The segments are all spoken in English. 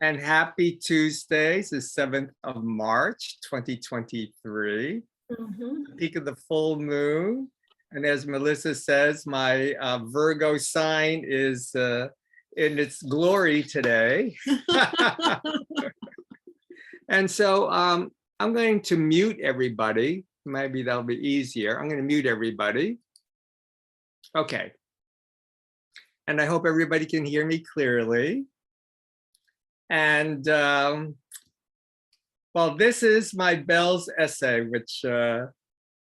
And happy Tuesday, the 7th of March, 2023, Mhm. peak of the full moon. And as Melissa says, my Virgo sign is in its glory today. And so I'm going to mute everybody. Maybe that'll be easier. I'm going to mute everybody. Okay. And I hope everybody can hear me clearly. And well, this is my Bell's essay, which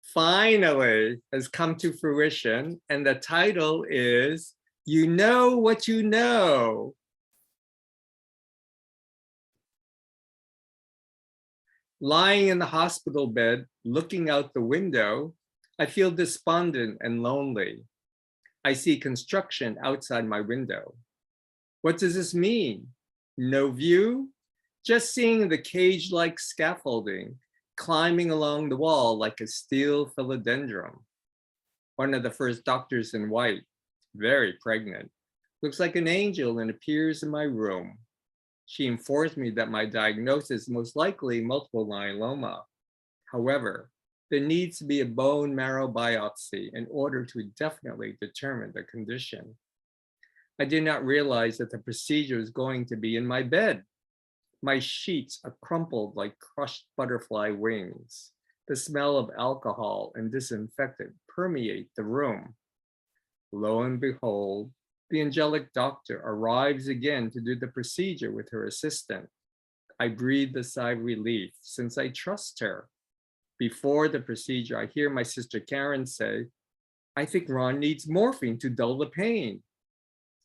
finally has come to fruition. And the title is You Know What You Know. Lying in the hospital bed, looking out the window, I feel despondent and lonely. I see construction outside my window. What does this mean? No view? Just seeing the cage-like scaffolding climbing along the wall like a steel philodendron. One of the first doctors in white, very pregnant, looks like an angel and appears in my room. She informs me that my diagnosis is most likely multiple myeloma. However, there needs to be a bone marrow biopsy in order to definitely determine the condition. I did not realize that the procedure is going to be in my bed. My sheets are crumpled like crushed butterfly wings. The smell of alcohol and disinfectant permeate the room. Lo and behold, the angelic doctor arrives again to do the procedure with her assistant. I breathe a sigh of relief since I trust her. Before the procedure, I hear my sister Karen say, I think Ron needs morphine to dull the pain.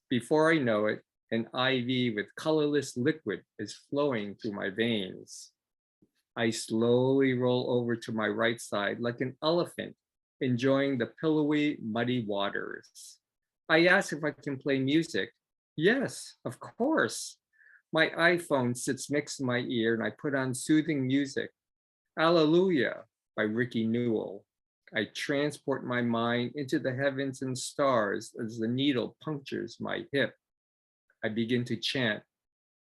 Before I know it, an IV with colorless liquid is flowing through my veins. I slowly roll over to my right side like an elephant, enjoying the pillowy, muddy waters. I ask if I can play music. Yes, of course. My iPhone sits next to my ear and I put on soothing music. Alleluia by Ricky Newell. I transport my mind into the heavens and stars as the needle punctures my hip. I begin to chant,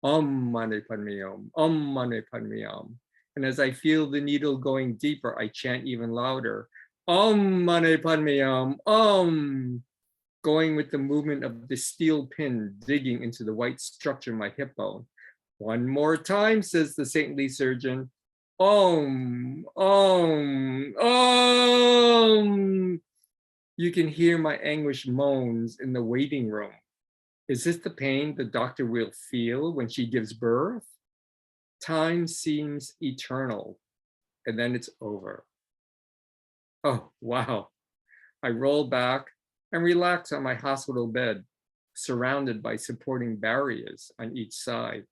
Om Mani Padme Hum, Om Mani Padme Hum. And as I feel the needle going deeper, I chant even louder, Om Mani Padme Hum, Om, going with the movement of the steel pin digging into the white structure of my hip bone. One more time, says the saintly surgeon, Om, Om, Om. You can hear my anguished moans in the waiting room. Is this the pain the doctor will feel when she gives birth? Time seems eternal, and then it's over. Oh, wow. I roll back and relax on my hospital bed, surrounded by supporting barriers on each side.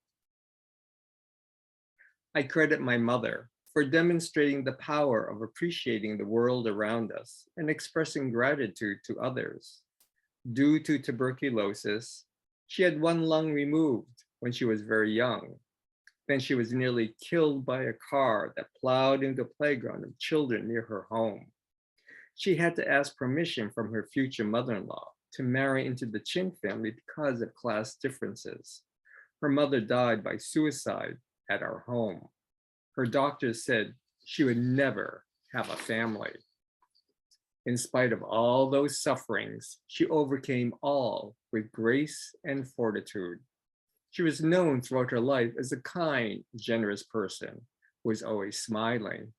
I credit my mother for demonstrating the power of appreciating the world around us and expressing gratitude to others. Due to tuberculosis, she had one lung removed when she was very young. Then she was nearly killed by a car that plowed into the playground of children near her home. She had to ask permission from her future mother-in-law to marry into the Chin family because of class differences. Her mother died by suicide at our home. Her doctors said she would never have a family. In spite of all those sufferings, she overcame all with grace and fortitude. She was known throughout her life as a kind, generous person who was always smiling.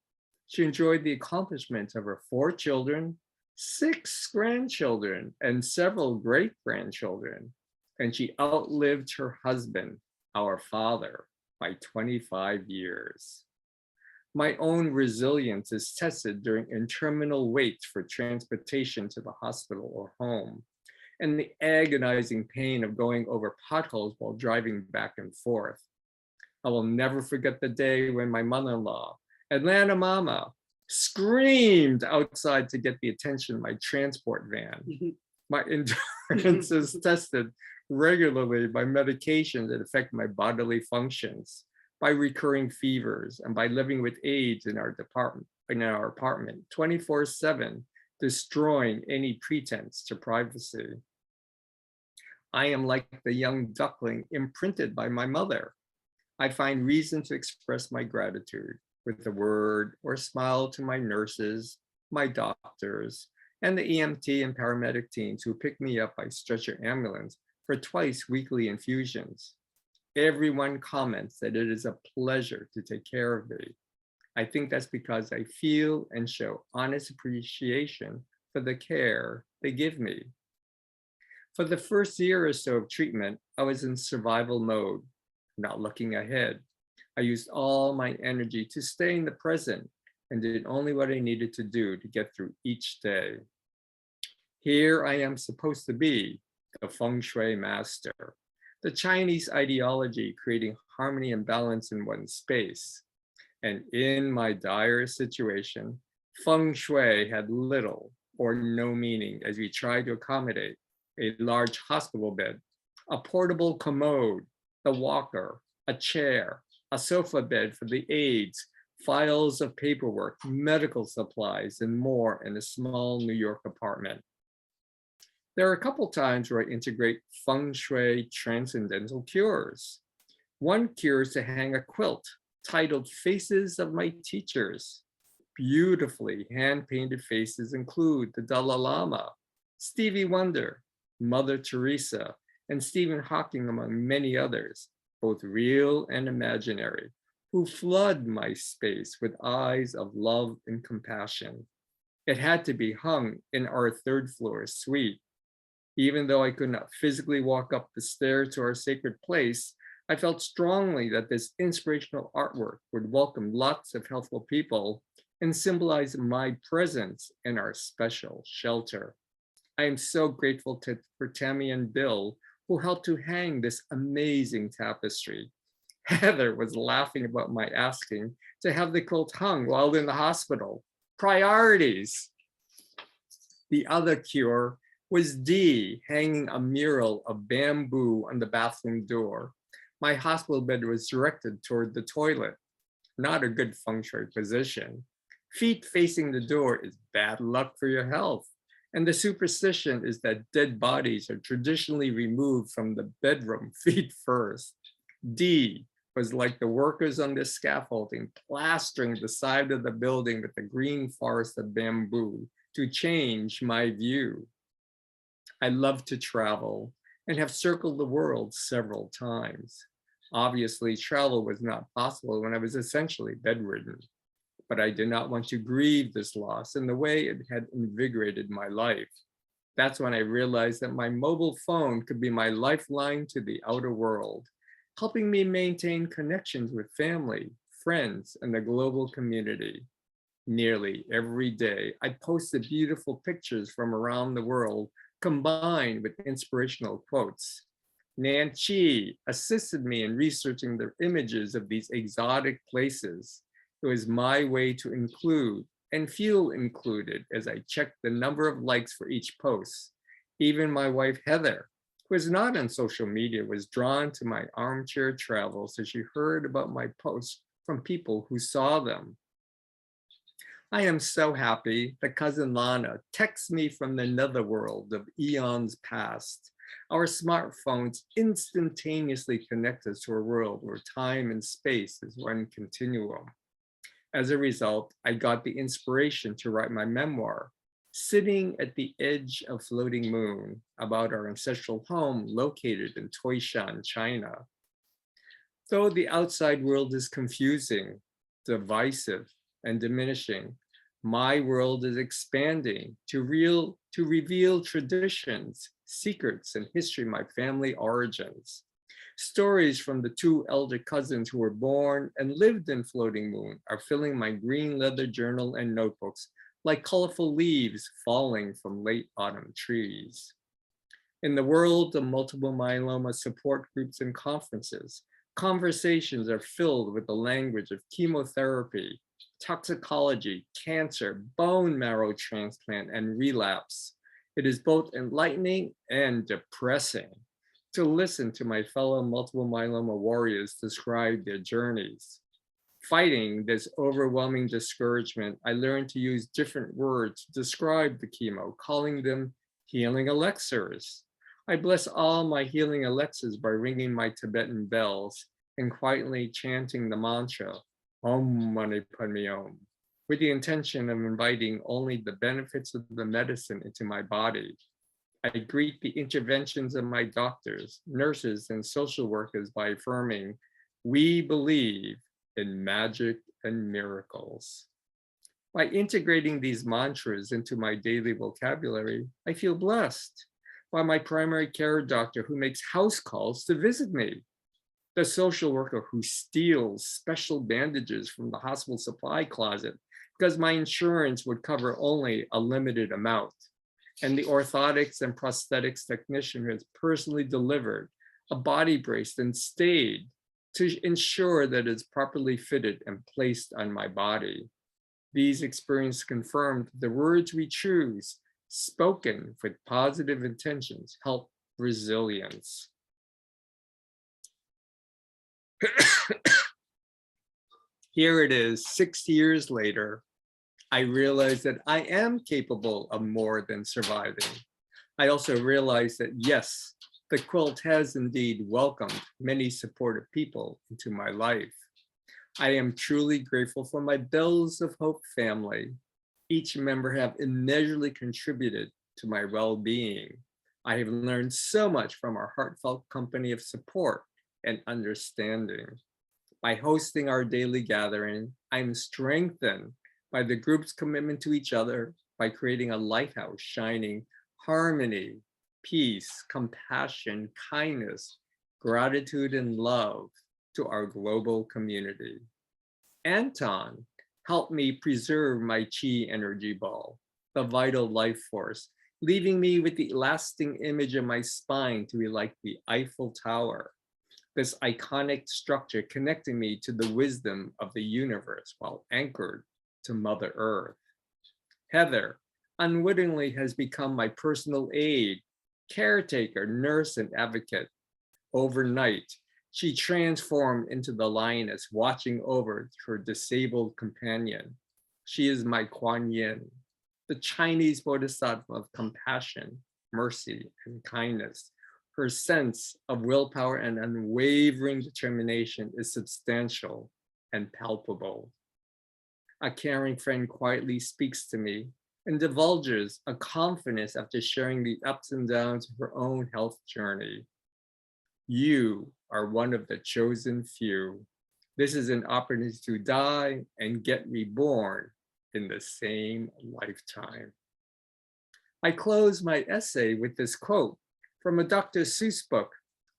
She enjoyed the accomplishments of her 4 children, 6 grandchildren, and several great-grandchildren. And she outlived her husband, our father, by 25 years. My own resilience is tested during interminable waits for transportation to the hospital or home, and the agonizing pain of going over potholes while driving back and forth. I will never forget the day when my mother-in-law, Atlanta Mama, screamed outside to get the attention of my transport van. My endurance is tested regularly by medications that affect my bodily functions, by recurring fevers, and by living with AIDS in our apartment 24/7, destroying any pretense to privacy. I am like the young duckling imprinted by my mother. I find reason to express my gratitude with a word or smile to my nurses, my doctors, and the EMT and paramedic teams who pick me up by stretcher ambulance for twice weekly infusions. Everyone comments that it is a pleasure to take care of me. I think that's because I feel and show honest appreciation for the care they give me. For the first year or so of treatment, I was in survival mode, not looking ahead. I used all my energy to stay in the present and did only what I needed to do to get through each day. Here I am supposed to be, the feng shui master, the Chinese ideology creating harmony and balance in one space. And in my dire situation, feng shui had little or no meaning as we tried to accommodate a large hospital bed, a portable commode, the walker, a chair, a sofa bed for the aides, files of paperwork, medical supplies, and more in a small New York apartment. There are a couple times where I integrate feng shui transcendental cures. One cure is to hang a quilt titled Faces of My Teachers. Beautifully hand-painted faces include the Dalai Lama, Stevie Wonder, Mother Teresa, and Stephen Hawking, among many others, both real and imaginary, who flood my space with eyes of love and compassion. It had to be hung in our third floor suite. Even though I could not physically walk up the stairs to our sacred place, I felt strongly that this inspirational artwork would welcome lots of helpful people and symbolize my presence in our special shelter. I am so grateful for Tammy and Bill, who helped to hang this amazing tapestry. Heather was laughing about my asking to have the quilt hung while in the hospital. Priorities. The other cure was D, hanging a mural of bamboo on the bathroom door. My hospital bed was directed toward the toilet, not a good feng shui position. Feet facing the door is bad luck for your health. And the superstition is that dead bodies are traditionally removed from the bedroom feet first. D was like the workers on the scaffolding, plastering the side of the building with a green forest of bamboo to change my view. I love to travel and have circled the world several times. Obviously, travel was not possible when I was essentially bedridden, but I did not want to grieve this loss in the way it had invigorated my life. That's when I realized that my mobile phone could be my lifeline to the outer world, helping me maintain connections with family, friends, and the global community. Nearly every day, I posted beautiful pictures from around the world combined with inspirational quotes. Nanchi assisted me in researching the images of these exotic places. It was my way to include and feel included as I checked the number of likes for each post. Even my wife, Heather, who is not on social media, was drawn to my armchair travels as she heard about my posts from people who saw them. I am so happy that cousin Lana texts me from the netherworld of eons past. Our smartphones instantaneously connect us to a world where time and space is one continuum. As a result, I got the inspiration to write my memoir, Sitting at the Edge of Floating Moon, about our ancestral home located in Toishan, China. Though the outside world is confusing, divisive, and diminishing, my world is expanding to reveal traditions, secrets, and history of my family origins. Stories from the two elder cousins who were born and lived in Floating Moon are filling my green leather journal and notebooks like colorful leaves falling from late autumn trees. In the world of multiple myeloma support groups and conferences, conversations are filled with the language of chemotherapy, toxicology, cancer, bone marrow transplant, and relapse. It is both enlightening and depressing to listen to my fellow multiple myeloma warriors describe their journeys. Fighting this overwhelming discouragement, I learned to use different words to describe the chemo, calling them healing elixirs. I bless all my healing elixirs by ringing my Tibetan bells, and quietly chanting the mantra, Om Mani Padme Hum, with the intention of inviting only the benefits of the medicine into my body. I greet the interventions of my doctors, nurses, and social workers by affirming, we believe in magic and miracles. By integrating these mantras into my daily vocabulary, I feel blessed by my primary care doctor who makes house calls to visit me, the social worker who steals special bandages from the hospital supply closet because my insurance would cover only a limited amount, and the orthotics and prosthetics technician who has personally delivered a body brace and stayed to ensure that it's properly fitted and placed on my body. These experiences confirmed the words we choose, spoken with positive intentions, help resilience. Here it is, 6 years later, I realize that I am capable of more than surviving. I also realize that yes, the quilt has indeed welcomed many supportive people into my life. I am truly grateful for my Bells of Hope family. Each member have immeasurably contributed to my well-being. I have learned so much from our heartfelt company of support and understanding. By hosting our daily gathering, I'm strengthened by the group's commitment to each other, by creating a lighthouse shining harmony, peace, compassion, kindness, gratitude, and love to our global community. Anton helped me preserve my chi energy ball, the vital life force, leaving me with the lasting image of my spine to be like the Eiffel Tower, this iconic structure connecting me to the wisdom of the universe while anchored to Mother Earth. Heather unwittingly has become my personal aide, caretaker, nurse, and advocate. Overnight, she transformed into the lioness watching over her disabled companion. She is my Kuan Yin, the Chinese bodhisattva of compassion, mercy, and kindness. Her sense of willpower and unwavering determination is substantial and palpable. A caring friend quietly speaks to me and divulges a confidence after sharing the ups and downs of her own health journey. You are one of the chosen few. This is an opportunity to die and get reborn in the same lifetime. I close my essay with this quote from a Dr. Seuss book,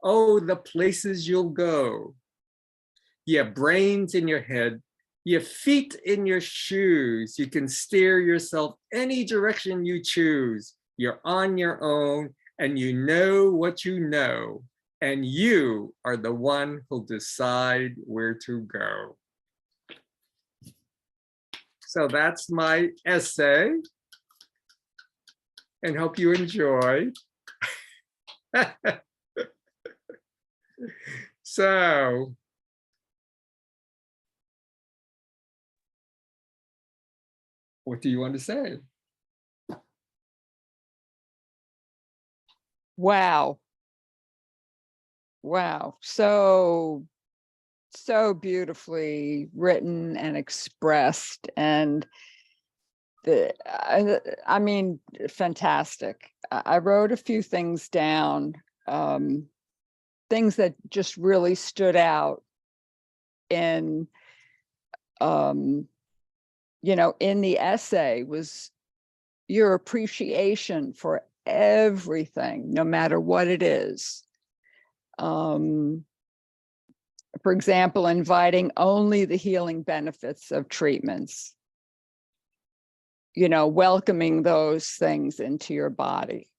Oh, the Places You'll Go. You have brains in your head, you have feet in your shoes. You can steer yourself any direction you choose. You're on your own and you know what you know. And you are the one who'll decide where to go. So that's my essay, and hope you enjoy. So, what do you want to say? Wow. Wow. So beautifully written and expressed, and I mean, fantastic. I wrote a few things down, things that just really stood out in, in the essay was your appreciation for everything, no matter what it is. For example, inviting only the healing benefits of treatments, welcoming those things into your body,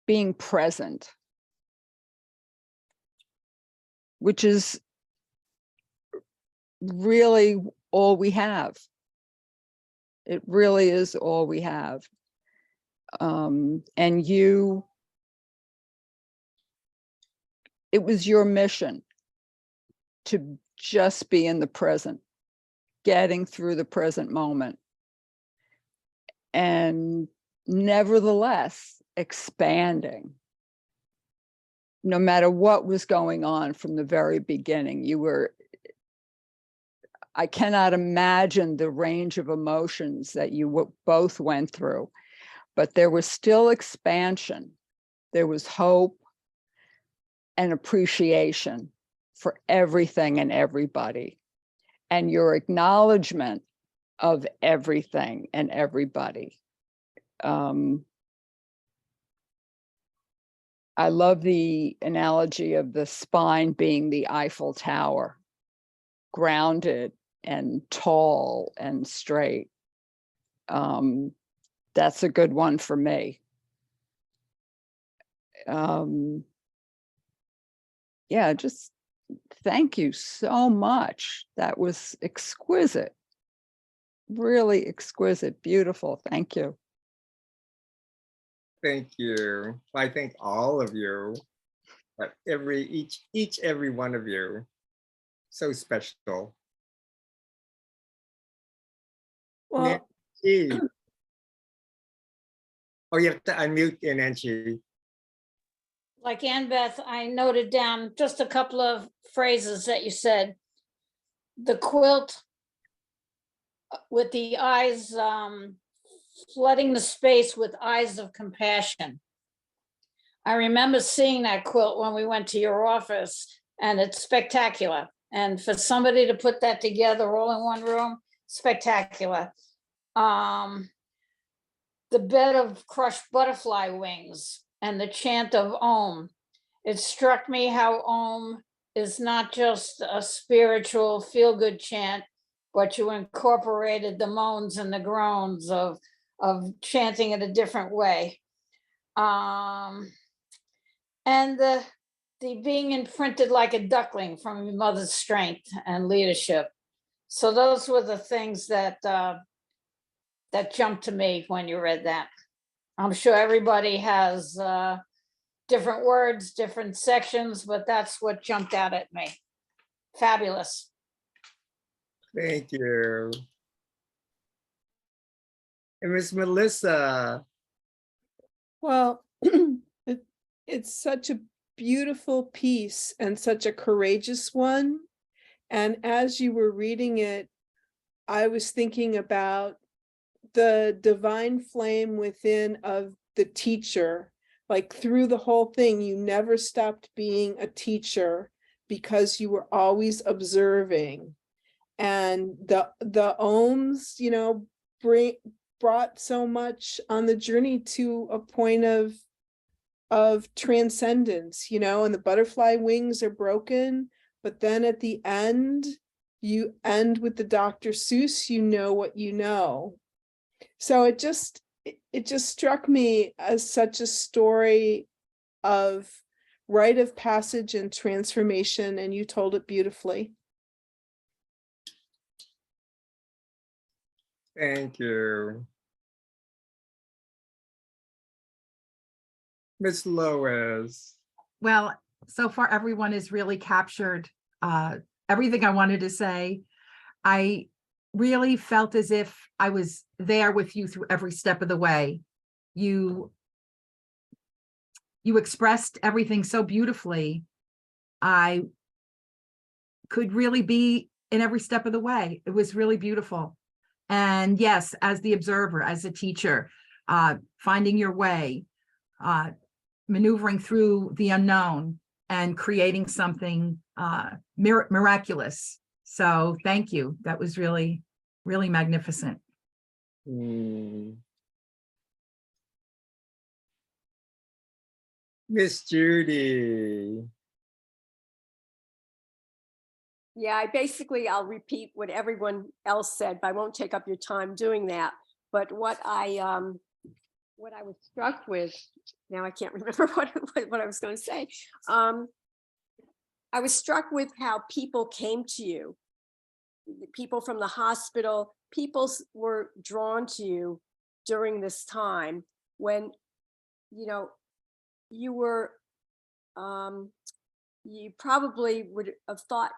being present, which is really all we have. It really is all we have. And it was your mission to just be in the present, getting through the present moment, and nevertheless expanding no matter what was going on from the very beginning, I cannot imagine the range of emotions that you both went through, but there was still expansion. There was hope and appreciation for everything and everybody, and your acknowledgement of everything and everybody. I love the analogy of the spine being the Eiffel Tower, grounded and tall and straight. That's a good one for me. Yeah, just thank you so much. That was exquisite, really exquisite, beautiful. Thank you. Thank you. I thank all of you, but every one of you, so special. Well, Nancy. Oh, you have to unmute, Nancy. Like Annbeth, I noted down just a couple of phrases that you said. The quilt with the eyes, flooding the space with eyes of compassion. I remember seeing that quilt when we went to your office, and it's spectacular. And for somebody to put that together all in one room, spectacular. The bed of crushed butterfly wings and the chant of Om. It struck me how Om is not just a spiritual feel-good chant, but you incorporated the moans and the groans of chanting it a different way. And the being imprinted like a duckling from your mother's strength and leadership. So those were the things that that jumped to me when you read that. I'm sure everybody has different words, different sections, but that's what jumped out at me. Fabulous. Thank you. And Miss Melissa. well, it's such a beautiful piece and such a courageous one. And as you were reading it, I was thinking about the divine flame within of the teacher. Like through the whole thing, you never stopped being a teacher because you were always observing. And the ohms, you know, brought so much on the journey to a point of transcendence, you know, and the butterfly wings are broken, but then at the end, you end with the Dr. Seuss, you know what you know. So it just struck me as such a story of rite of passage and transformation, and you told it beautifully. Thank you. Miss Lois. Well, so far everyone has really captured everything I wanted to say. I really felt as if I was there with you through every step of the way. You expressed everything so beautifully. I could really be in every step of the way. It was really beautiful. And yes, as the observer, as a teacher, finding your way, maneuvering through the unknown and creating something miraculous. So thank you. That was really, really magnificent. Miss Judy. Yeah, I'll repeat what everyone else said, but I won't take up your time doing that. But what I was struck with, now I can't remember what I was going to say. I was struck with how people came to you. People from the hospital, people were drawn to you during this time when, you know, you were, you probably would have thought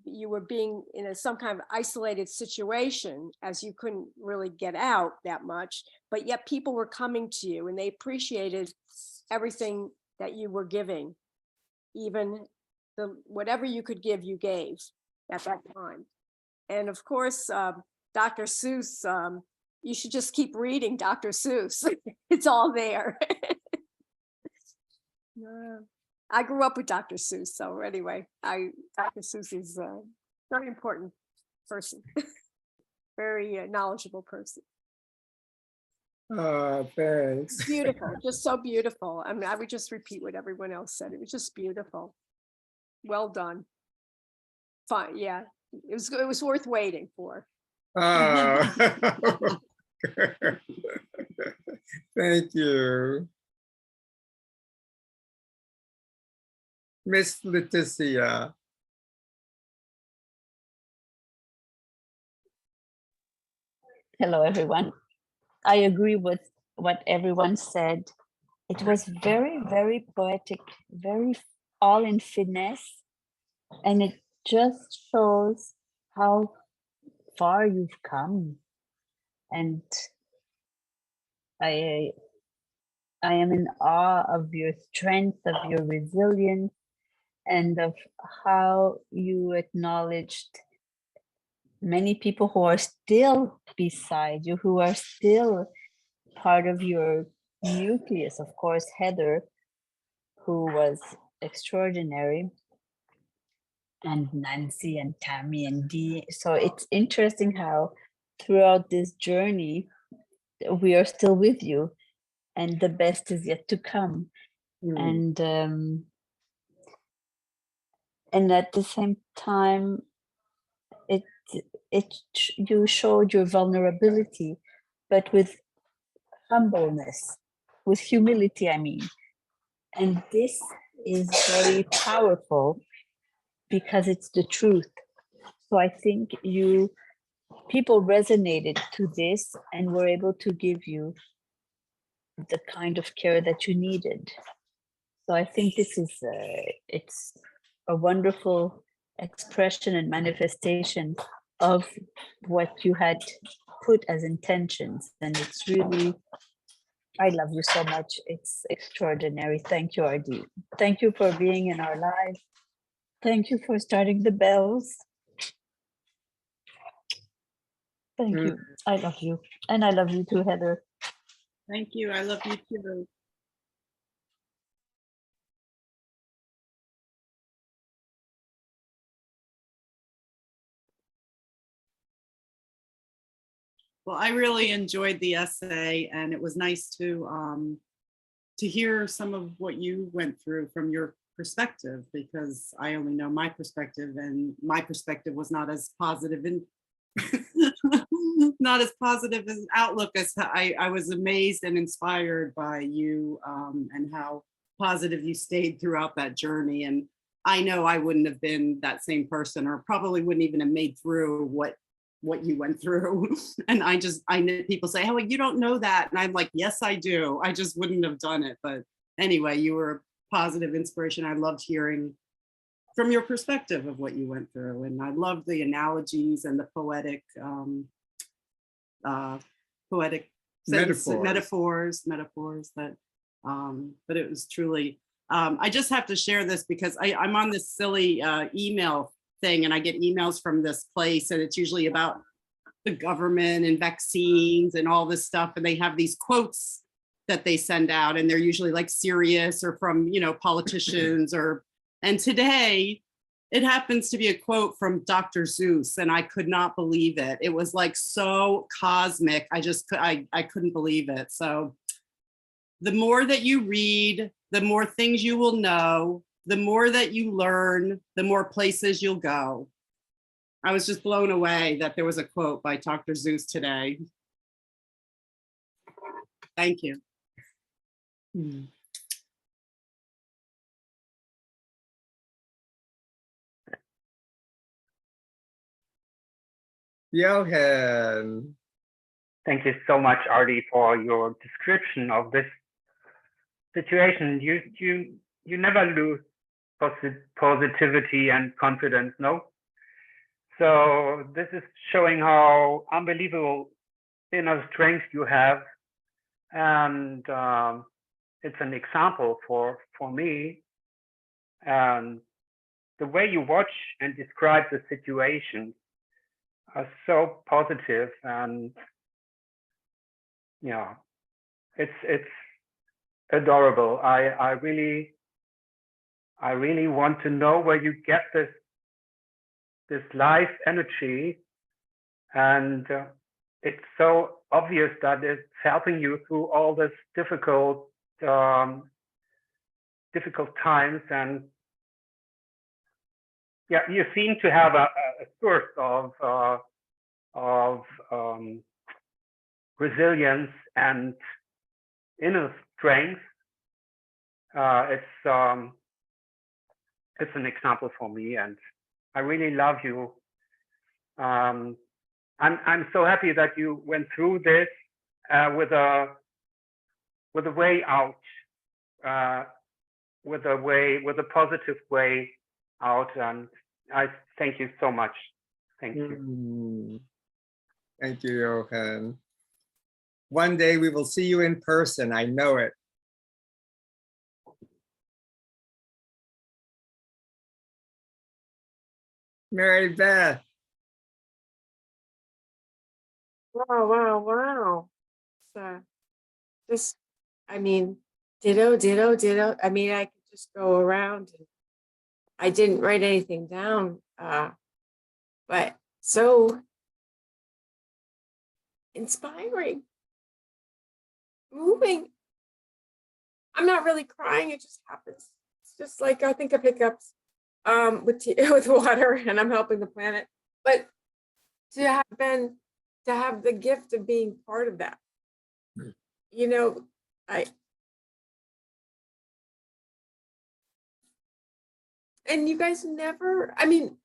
you were being in some kind of isolated situation, as you couldn't really get out that much, but yet people were coming to you and they appreciated everything that you were giving. even whatever you could give, you gave at that time. And of course, Dr. Seuss, you should just keep reading Dr. Seuss. It's all there. I grew up with Dr. Seuss, so anyway, Dr. Seuss is a very important person, very knowledgeable person. Thanks. Beautiful, just so beautiful. I mean, I would just repeat what everyone else said. It was just beautiful. Well done. Fine, yeah, it was worth waiting for. Oh. Thank you. Miss Leticia. Hello, everyone. I agree with what everyone said. It was very, very poetic, very all in finesse. And it just shows how far you've come. And I am in awe of your strength, of your resilience, and of how you acknowledged many people who are still beside you, who are still part of your nucleus. Of course, Heather, who was extraordinary, and Nancy and Tammy and Dee. So it's interesting how throughout this journey, we are still with you, and the best is yet to come. And at the same time, you showed your vulnerability, but with humbleness, with humility, I mean. And this is very powerful because it's the truth. So I think people resonated to this and were able to give you the kind of care that you needed. So I think this is it's a wonderful expression and manifestation of what you had put as intentions. And it's really, I love you so much. It's extraordinary. Thank you, RD. Thank you for being in our lives. Thank you for starting the bells. Thank you. I love you. And I love you too, Heather. Thank you. I love you too. Well, I really enjoyed the essay, and it was nice to hear some of what you went through from your perspective, because I only know my perspective, and my perspective was not as positive and not as positive as outlook as I was amazed and inspired by you, and how positive you stayed throughout that journey. And I know I wouldn't have been that same person, or probably wouldn't even have made through what you went through. And I know people say, oh, you don't know that. And I'm like, yes, I do. I just wouldn't have done it. But anyway, you were a positive inspiration. I loved hearing from your perspective of what you went through. And I loved the analogies and the poetic metaphors that, but it was truly, I just have to share this because I'm on this silly email thing, and I get emails from this place, and it's usually about the government and vaccines and all this stuff. And they have these quotes that they send out, and they're usually like serious or from, politicians and today it happens to be a quote from Dr. Seuss, and I could not believe it. It was like so cosmic. I couldn't believe it. So the more that you read, the more things you will know, the more that you learn, the more places you'll go. I was just blown away that there was a quote by Dr. Seuss today. Thank you. Johan. Thank you so much, Artie, for your description of this situation. You never lose positivity and confidence, no? So this is showing how unbelievable inner strength you have. And it's an example for me And the way you watch and describe the situation are so positive, and yeah, it's adorable. I really want to know where you get this life energy, and it's so obvious that it's helping you through all this difficult times. And yeah, you seem to have a source of resilience and inner strength. It's an example for me, and I really love you. I'm so happy that you went through this with a way out, with a positive way out, and I thank you so much. Thank you. Thank you, Johan. One day we will see you in person. I know it. Mary Beth. Wow. So just, I mean, ditto. I mean, I could just go around and I didn't write anything down, but so inspiring, moving. I'm not really crying, it just happens. It's just like, I think of hiccups with water, and I'm helping the planet. But to have the gift of being part of that, you know, and you guys never, I mean,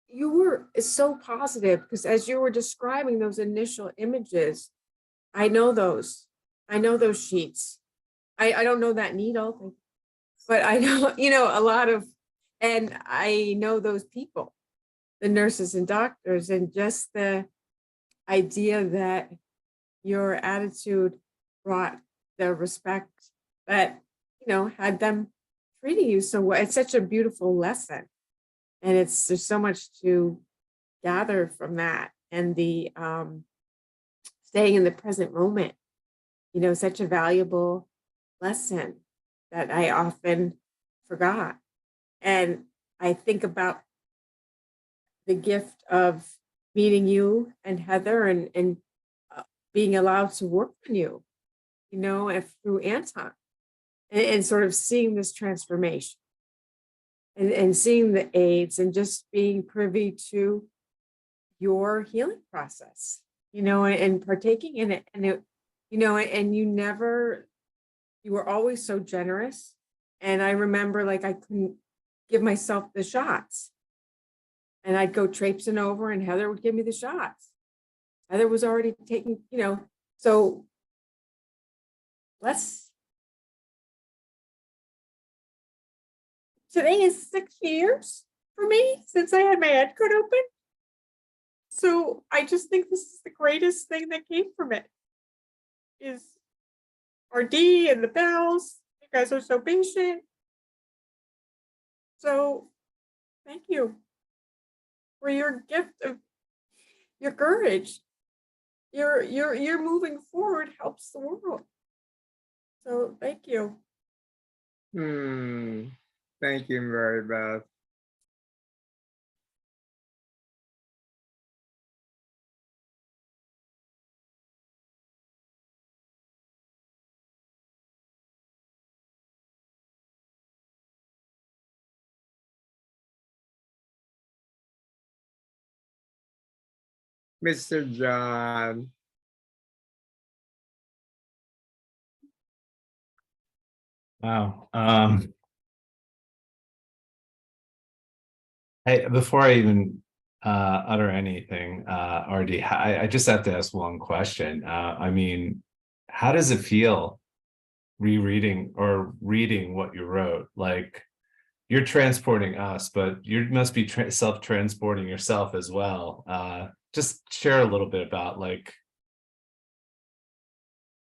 you were so positive, because as you were describing those initial images, I know those sheets. I don't know that needle, but I know, you know, a lot of, and I know those people, the nurses and doctors, and just the idea that your attitude brought the respect that, you know, had them treating you so well. It's such a beautiful lesson. And there's so much to gather from that, and the staying in the present moment, you know, such a valuable lesson that I often forgot. And I think about the gift of meeting you and Heather, and being allowed to work on you, you know, and through Anton, and sort of seeing this transformation, and seeing the aids, and just being privy to your healing process, you know, and partaking in it. And it, you know, and you were always so generous. And I remember, like, I couldn't give myself the shots, and I'd go traipsing over, and Heather would give me the shots. Heather was already taking, you know, so today is 6 years for me since I had my head cut open. So I just think this is the greatest thing that came from it, is RD and the bells. You guys are so patient. So thank you for your gift of your courage. Your moving forward helps the world. So thank you. Thank you, Mary Beth. Mr. John. Wow. Hey, before I even utter anything, RD, I just have to ask one question. I mean, how does it feel rereading or reading what you wrote? Like, you're transporting us, but you must be self-transporting yourself as well. Just share a little bit about, like,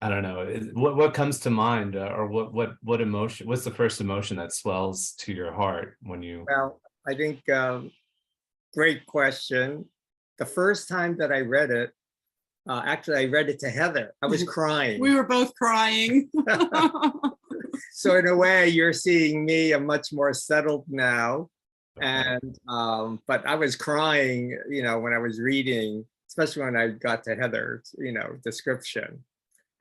I don't know, what comes to mind, or what emotion, what's the first emotion that swells to your heart when you? Well, I think, great question. The first time that I read it, actually, I read it to Heather. I was crying. We were both crying. So in a way, you're seeing me. I'm much more settled now. And but I was crying, when I was reading, especially when I got to Heather's, description.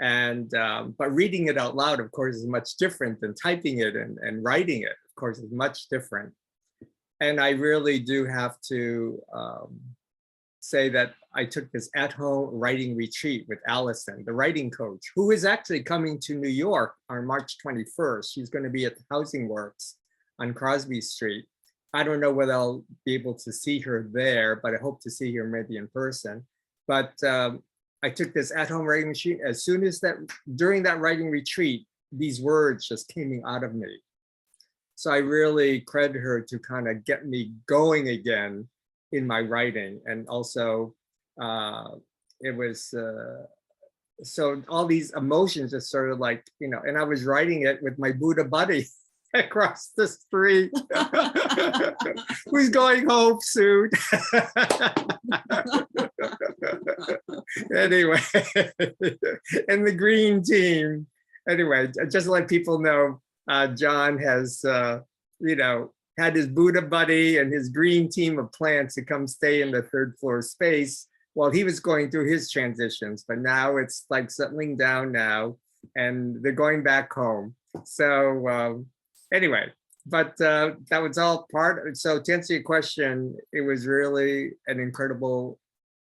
And but reading it out loud, of course, is much different than typing it and writing it. Of course, is much different. And I really do have to say that I took this at-home writing retreat with Allison, the writing coach, who is actually coming to New York on March 21st. She's going to be at the Housing Works on Crosby Street. I don't know whether I'll be able to see her there, but I hope to see her maybe in person. But I took this at-home writing retreat. As soon as during that writing retreat, these words just came out of me. So I really credit her to kind of get me going again in my writing. And also it was, so all these emotions just sort of like, and I was writing it with my Buddha buddy across the street who's going home soon. Anyway, and the green team. Anyway, just to let people know, John has, had his Buddha buddy and his green team of plants to come stay in the third floor space while he was going through his transitions. But now it's like settling down now, and they're going back home. So anyway, but that was all part. So to answer your question, it was really an incredible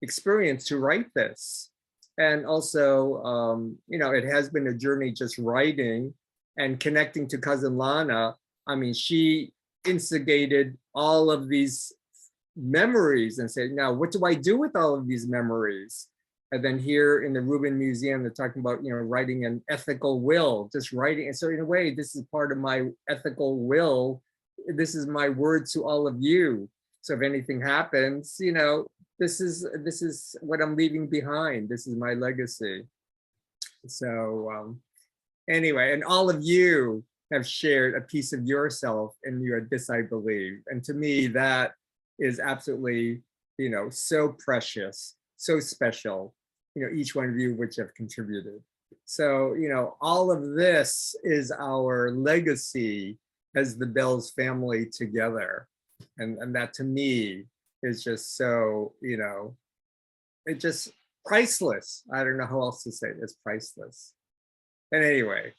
experience to write this. And also, it has been a journey just writing and connecting to Cousin Lana. I mean, she instigated all of these memories and said, now, what do I do with all of these memories? And then here in the Rubin Museum, they're talking about, writing an ethical will, just writing. And so in a way, this is part of my ethical will. This is my word to all of you. So if anything happens, this is what I'm leaving behind. This is my legacy. So anyway, and all of you have shared a piece of yourself in your This I Believe. And to me, that is absolutely, so precious, so special, each one of you which have contributed. So, all of this is our legacy as the Bells family together. And that to me is just so, it's just priceless. I don't know how else to say it. It's priceless. And anyway.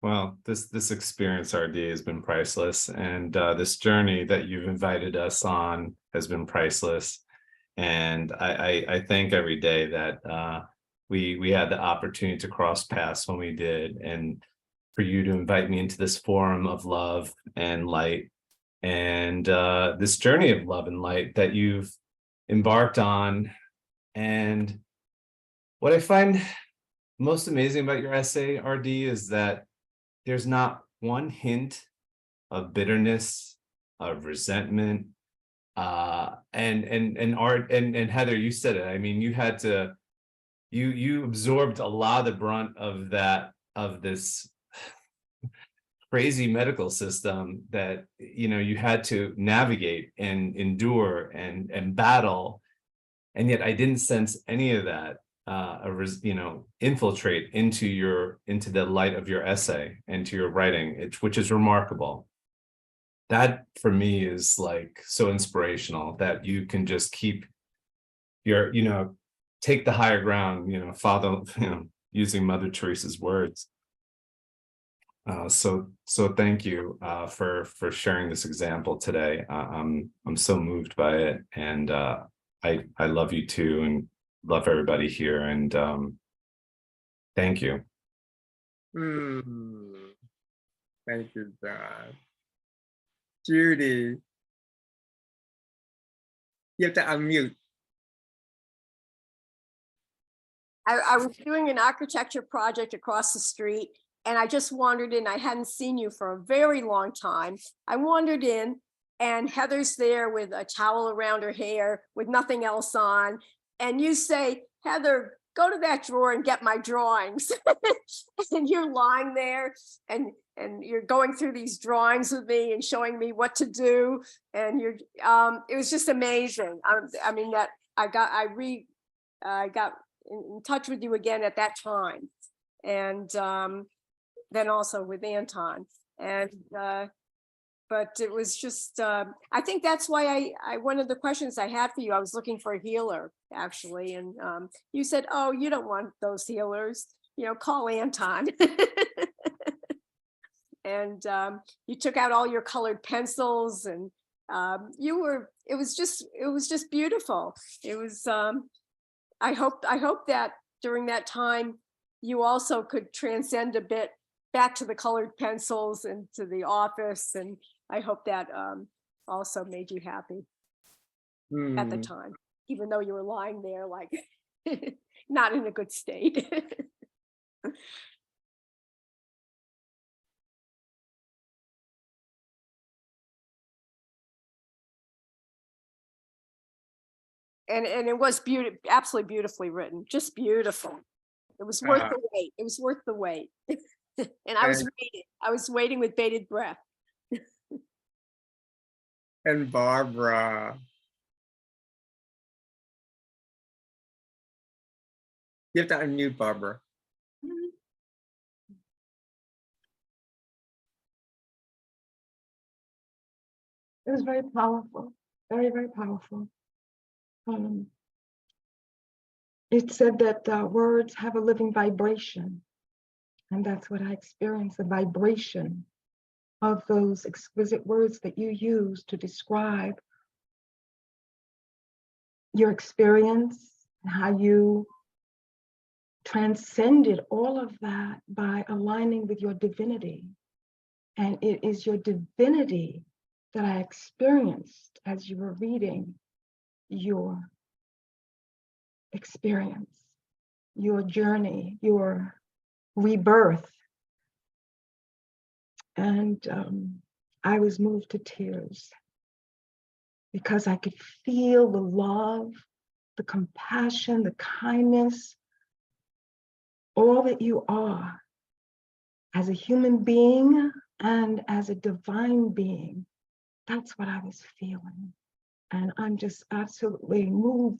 Well, this experience, RD, has been priceless, and this journey that you've invited us on has been priceless. And I thank every day that we had the opportunity to cross paths when we did, and for you to invite me into this forum of love and light, and this journey of love and light that you've embarked on. And what I find most amazing about your essay, RD, is that there's not one hint of bitterness, of resentment, and Art and Heather, you said it. I mean, you absorbed a lot of the brunt of this crazy medical system that you had to navigate and endure and battle, and yet I didn't sense any of that infiltrate into the light of your essay and to your writing, which is remarkable. That for me is like so inspirational, that you can just keep your, take the higher ground, father, using Mother Teresa's words. So thank you for sharing this example today. I'm so moved by it, and I love you too, and love everybody here, and thank you. Thank you, John. Judy, you have to unmute. I was doing an architecture project across the street, and I just wandered in. I hadn't seen you for a very long time. I wandered in, and Heather's there with a towel around her hair with nothing else on. And you say, Heather, go to that drawer and get my drawings. And you're lying there and you're going through these drawings with me and showing me what to do. And it was just amazing. I mean, that I got in touch with you again at that time. And then also with Anton. And but it was just, I think that's why one of the questions I had for you, I was looking for a healer, actually. And you said, oh, you don't want those healers, call Anton. And you took out all your colored pencils, and it was just beautiful. It was, I hope that during that time, you also could transcend a bit back to the colored pencils and to the office. And I hope that also made you happy at the time, even though you were lying there like not in a good state. And it was absolutely beautifully written, just beautiful. It was worth the wait. It was worth the wait. And I was waiting with bated breath. And Barbara. You have to unmute Barbara. It was very powerful, very, very powerful. It said that words have a living vibration. And that's what I experienced, the vibration of those exquisite words that you use to describe your experience and how you transcended all of that by aligning with your divinity. And it is your divinity that I experienced as you were reading your experience, your journey, your rebirth. And I was moved to tears because I could feel the love, the compassion, the kindness, all that you are as a human being and as a divine being. That's what I was feeling. And I'm just absolutely moved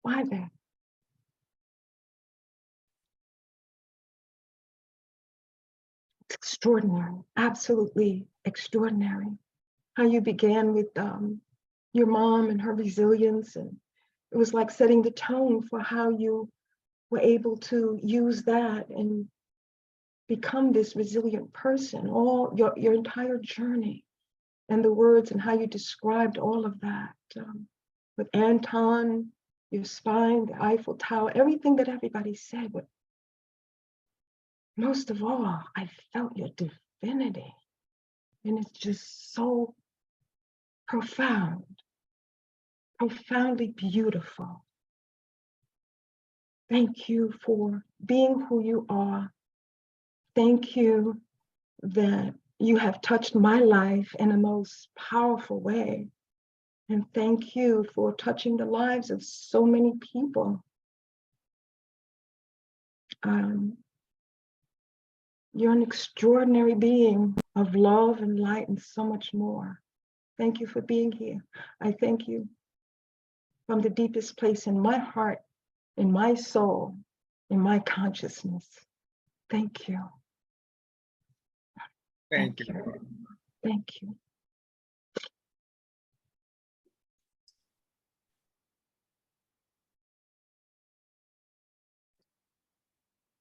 by that. It's extraordinary, absolutely extraordinary. How you began with your mom and her resilience, and it was like setting the tone for how you were able to use that and become this resilient person, all your entire journey, and the words and how you described all of that with Anton, your spine, the Eiffel Tower, everything that everybody said. But most of all, I felt your divinity. And it's just so profound, profoundly beautiful. Thank you for being who you are. Thank you that you have touched my life in a most powerful way. And thank you for touching the lives of so many people. You're an extraordinary being of love and light and so much more. Thank you for being here. I thank you from the deepest place in my heart, in my soul, in my consciousness. Thank you. Thank you. Thank you.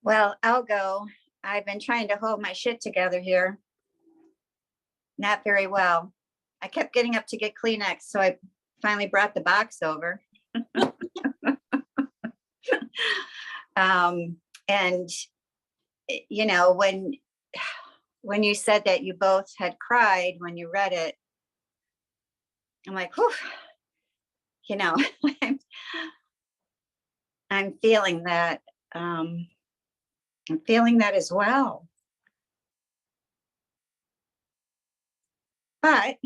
Well, I'll go. I've been trying to hold my shit together here. Not very well. I kept getting up to get Kleenex, so I finally brought the box over. And you know, when you said that you both had cried when you read it, I'm like, whew, you know, I'm feeling that. I'm feeling that as well. But,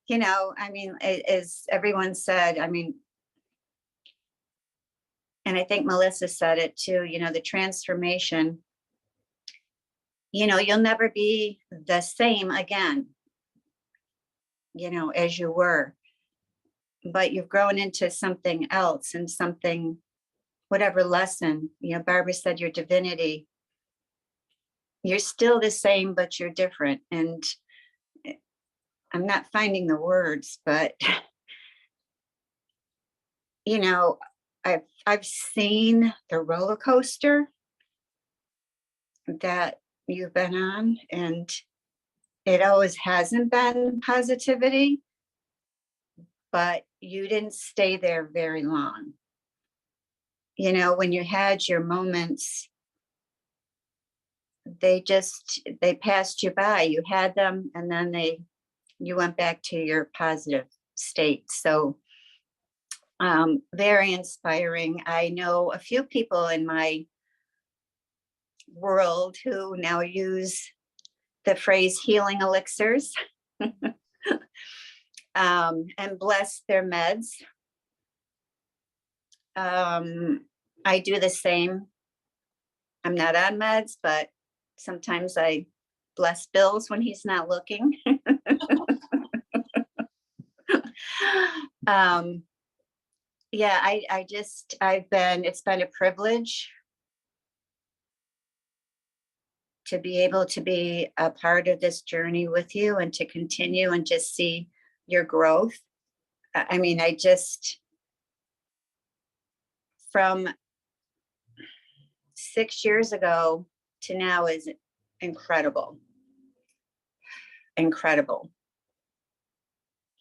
you know, I mean, as everyone said, I mean, and I think Melissa said it too, you know, the transformation, you know, you'll never be the same again, you know, as you were, but you've grown into something else and something, whatever lesson, you know, Barbara said your divinity, you're still the same, but you're different. And I'm not finding the words, but you know, I've seen the roller coaster that you've been on, and it always hasn't been positivity, but you didn't stay there very long. You know, when you had your moments, they passed you by. You had them, and then you went back to your positive state. So very inspiring. I know a few people in my world who now use the phrase healing elixirs and bless their meds. I do the same. I'm not on meds, but sometimes I bless Bill's when he's not looking. Yeah, it's been a privilege to be able to be a part of this journey with you and to continue and just see your growth. I mean, from 6 years ago to now is incredible. Incredible.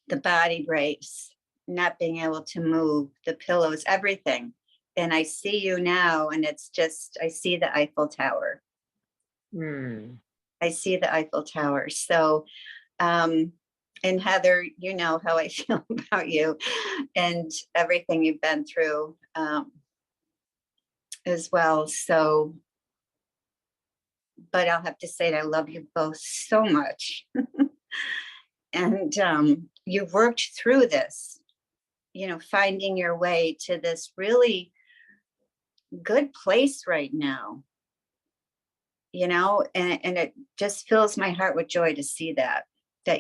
The body breaks, not being able to move, the pillows, everything. And I see you now, and it's just, I see the Eiffel Tower. I see the Eiffel Tower. So, and Heather, you know how I feel about you and everything you've been through as well. So, but I'll have to say that I love you both so much. And you've worked through this, you know, finding your way to this really good place right now, you know, and it just fills my heart with joy to see that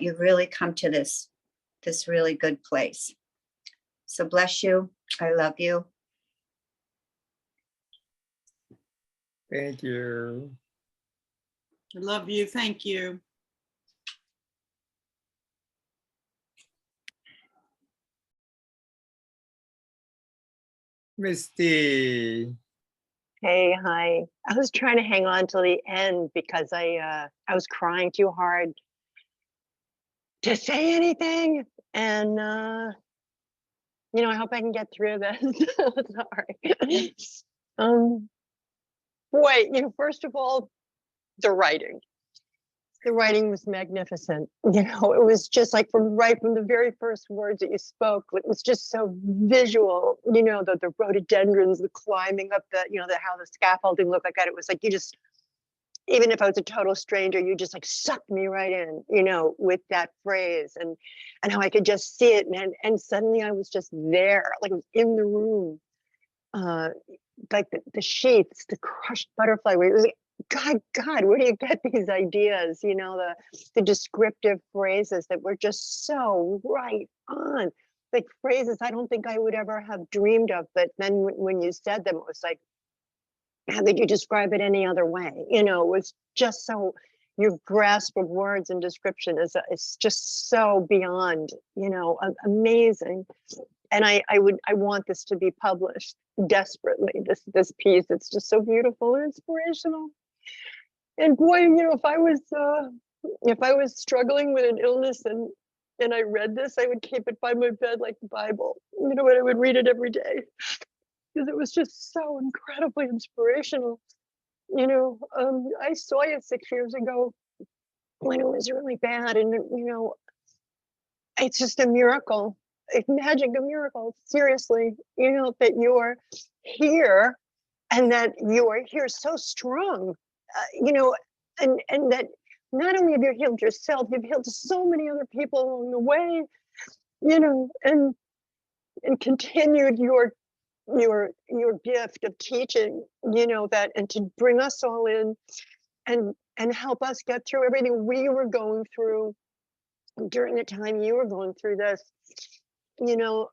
you've really come to this really good place. So bless you. I love you. Thank you. I love you. Thank you. Misty. Hey, hi. I was trying to hang on till the end because I was crying too hard to say anything, and you know, I hope I can get through this. Sorry. Boy, you know, first of all, the writing. The writing was magnificent. You know, it was just like right from the very first words that you spoke, it was just so visual, you know, the rhododendrons, the climbing up you know, how the scaffolding looked like that. It was like, you just, even if I was a total stranger, you just like sucked me right in, you know, with that phrase and how I could just see it. And suddenly I was just there, like I was in the room. Like the sheets, the crushed butterfly, where it was like, God, where do you get these ideas? You know, the descriptive phrases that were just so right on, like phrases I don't think I would ever have dreamed of. But then when you said them, it was like, how could you describe it any other way? You know, it was just so, your grasp of words and description is just so beyond, you know, amazing. And I want this to be published desperately. This piece, it's just so beautiful and inspirational. And boy, you know, if I was struggling with an illness and I read this, I would keep it by my bed like the Bible, you know, and I would read it every day because it was just so incredibly inspirational. You know, I saw you 6 years ago when it was really bad, and you know, it's just a miracle. Magic, a miracle, seriously, you know, that you're here and that you are here so strong, you know, and that not only have you healed yourself, you've healed so many other people along the way, you know, and continued your your gift of teaching, you know, that, and to bring us all in and help us get through everything we were going through during the time you were going through this. You know,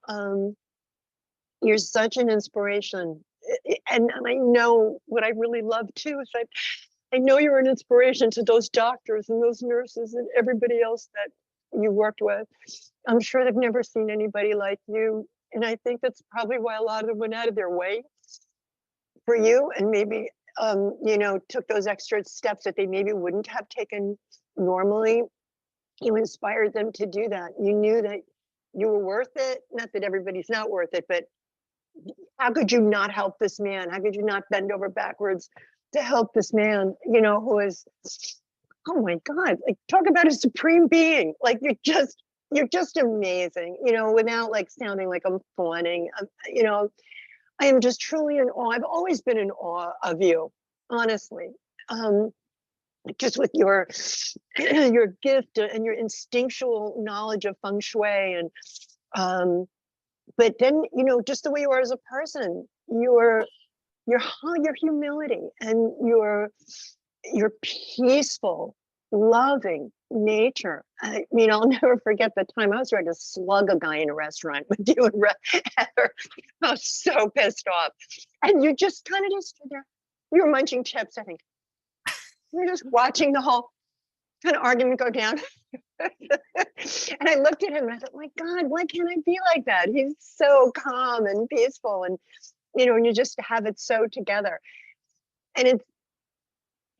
you're such an inspiration. And I know what I really love too is I know you're an inspiration to those doctors and those nurses and everybody else that you worked with. I'm sure they've never seen anybody like you. And I think that's probably why a lot of them went out of their way for you, and maybe, you know, took those extra steps that they maybe wouldn't have taken normally. You inspired them to do that. You knew that you were worth it. Not that everybody's not worth it, but how could you not help this man? How could you not bend over backwards to help this man, you know, who is, oh my God, like talk about a supreme being. Like you're just amazing, you know, without like sounding like I'm fawning. You know, I am just truly in awe. I've always been in awe of you, honestly. Just with your gift and your instinctual knowledge of feng shui, and but then, you know, just the way you are as a person, your humility and your peaceful, loving nature. I mean, I'll never forget the time I was ready to slug a guy in a restaurant with you and Heather. I was so pissed off. And you just kind of just stood there. You were munching chips, I think. You're just watching the whole kind of argument go down. And I looked at him and I thought, my God, why can't I be like that? He's so calm and peaceful, and, you know, and you just have it so together. And it's,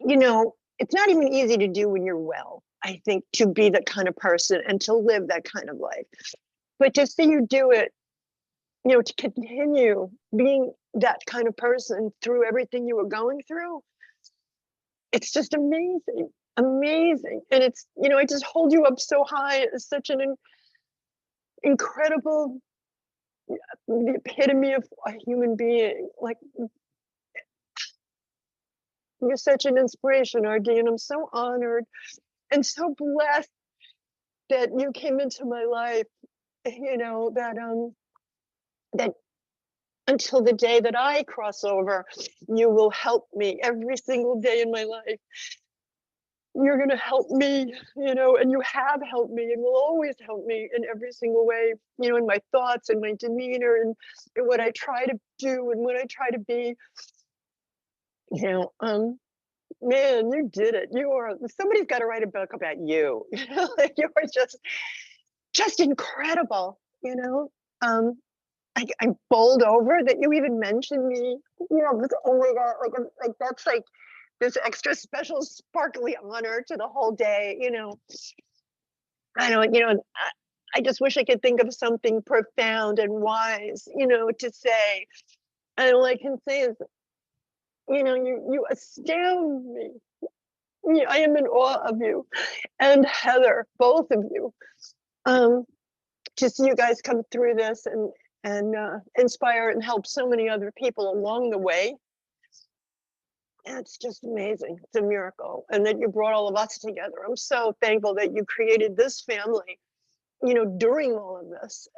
you know, it's not even easy to do when you're well, I think, to be that kind of person and to live that kind of life. But to see you do it, you know, to continue being that kind of person through everything you were going through, it's just amazing, amazing. And it's, you know, I just hold you up so high as such an incredible, the epitome of a human being. Like, you're such an inspiration, RD, and I'm so honored and so blessed that you came into my life, you know, that until the day that I cross over, you will help me every single day in my life. You're going to help me, you know, and you have helped me and will always help me in every single way, you know, in my thoughts and my demeanor and what I try to do and what I try to be. You know, man, you did it. You are, somebody's got to write a book about you. You know, like you are just incredible, you know. I'm bowled over that you even mentioned me. You know, with, oh my God, like that's like this extra special sparkly honor to the whole day, you know. I don't, you know, I just wish I could think of something profound and wise, you know, to say. And all I can say is, you know, you astound me. I am in awe of you and Heather, both of you. To see you guys come through this and inspire and help so many other people along the way. It's just amazing. It's a miracle. And that you brought all of us together. I'm so thankful that you created this family, you know, during all of this.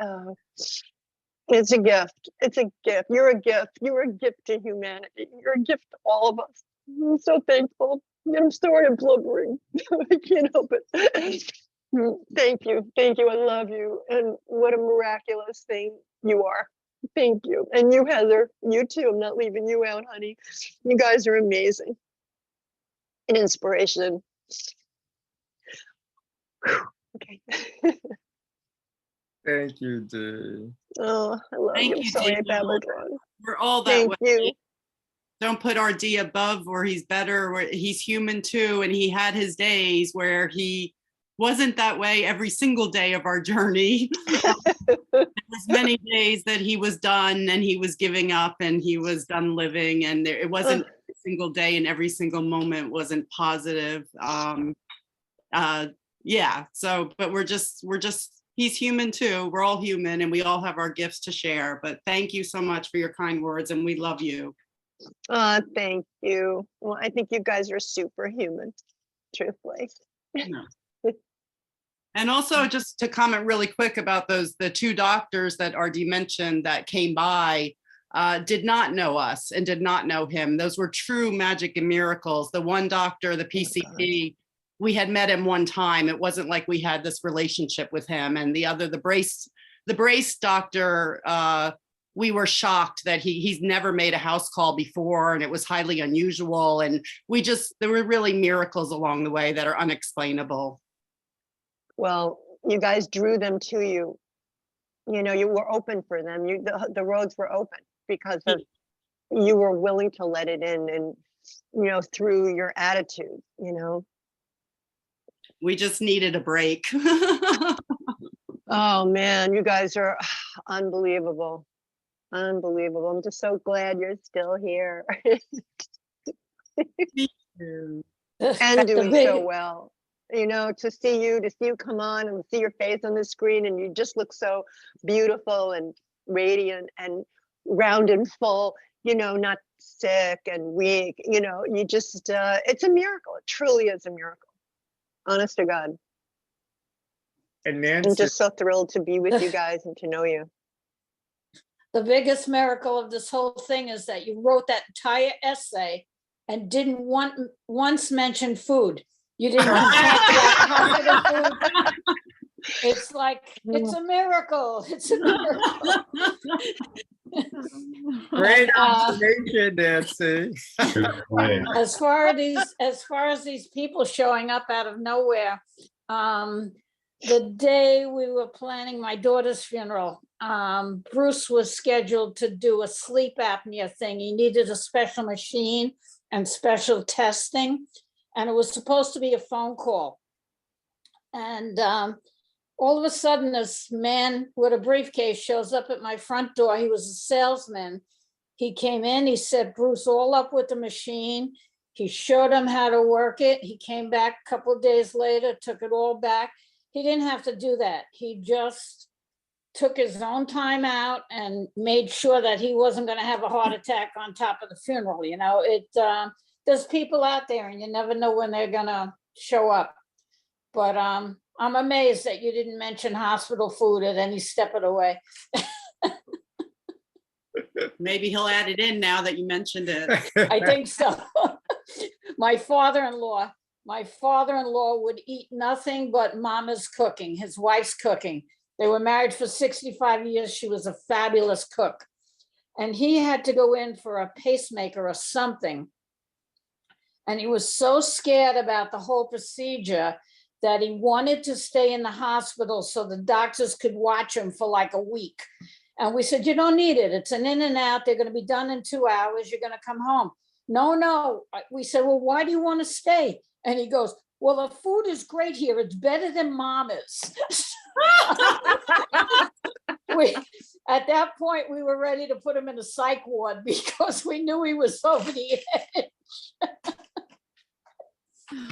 It's a gift. It's a gift. You're a gift. You're a gift to humanity. You're a gift to all of us. I'm so thankful. I'm sorry I'm blubbering. I can't help it. Thank you. Thank you. I love you. And what a miraculous thing you are. Thank you. And you, Heather, you too. I'm not leaving you out, honey. You guys are amazing. An inspiration. Okay. Thank you, Dee. Oh, I love Thank you. you, Sorry I Danielle. babbled on. We're all that Thank way. you. Don't put RD above or he's better, or he's human too. And he had his days where he wasn't that way every single day of our journey. There was many days that he was done and he was giving up and he was done living, and it wasn't every single day and every single moment wasn't positive. Yeah, so, but we're just, he's human too. We're all human and we all have our gifts to share. But thank you so much for your kind words and we love you. Thank you. Well, I think you guys are superhuman, truthfully. And also just to comment really quick about the two doctors that RD mentioned that came by, did not know us and did not know him. Those were true magic and miracles. The one doctor, the PCP, we had met him one time. It wasn't like we had this relationship with him. And the other, the brace doctor, we were shocked that he's never made a house call before, and it was highly unusual. And there were really miracles along the way that are unexplainable. Well, you guys drew them to you. You know, you were open for them. The roads were open because of you were willing to let it in, and you know, through your attitude, you know. We just needed a break. Oh man, you guys are unbelievable. Unbelievable. I'm just so glad you're still here. And doing so well. You know, to see you come on and see your face on the screen, and you just look so beautiful and radiant and round and full, you know, not sick and weak, you know, you just, it's a miracle. It truly is a miracle. Honest to God. And I'm Nancy, just so thrilled to be with you guys and to know you. The biggest miracle of this whole thing is that you wrote that entire essay and didn't once mention food. You didn't talk about positive food. It's like, it's a miracle. It's a miracle. great observation, Nancy. As far as these people showing up out of nowhere, the day we were planning my daughter's funeral, Bruce was scheduled to do a sleep apnea thing. He needed a special machine and special testing, and it was supposed to be a phone call. And all of a sudden, this man with a briefcase shows up at my front door. He was a salesman. He came in, he set Bruce all up with the machine. He showed him how to work it. He came back a couple of days later, took it all back. He didn't have to do that. He just took his own time out and made sure that he wasn't going to have a heart attack on top of the funeral. You know, there's people out there and you never know when they're going to show up. But I'm amazed that you didn't mention hospital food at any step of the way. Maybe he'll add it in now that you mentioned it. I think so. My father-in-law would eat nothing but mama's cooking, his wife's cooking. They were married for 65 years. She was a fabulous cook. And he had to go in for a pacemaker or something. And he was so scared about the whole procedure that he wanted to stay in the hospital so the doctors could watch him for like a week. And we said, you don't need it. It's an in and out. They're going to be done in 2 hours. You're going to come home. No. We said, well, why do you want to stay? And he goes, well, the food is great here. It's better than mama's. At that point, we were ready to put him in a psych ward because we knew he was over the edge.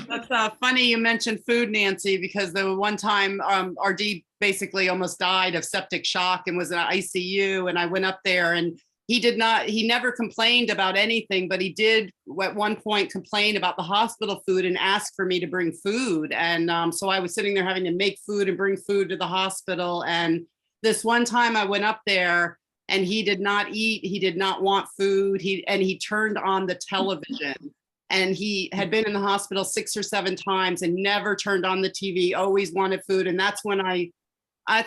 That's funny you mentioned food, Nancy, because the one time RD basically almost died of septic shock and was in ICU, and I went up there and he never complained about anything, but he did at one point complain about the hospital food and ask for me to bring food. And so I was sitting there having to make food and bring food to the hospital. And this one time I went up there and he did not eat, he did not want food. He turned on the television. And he had been in the hospital 6 or 7 times and never turned on the TV, always wanted food. And that's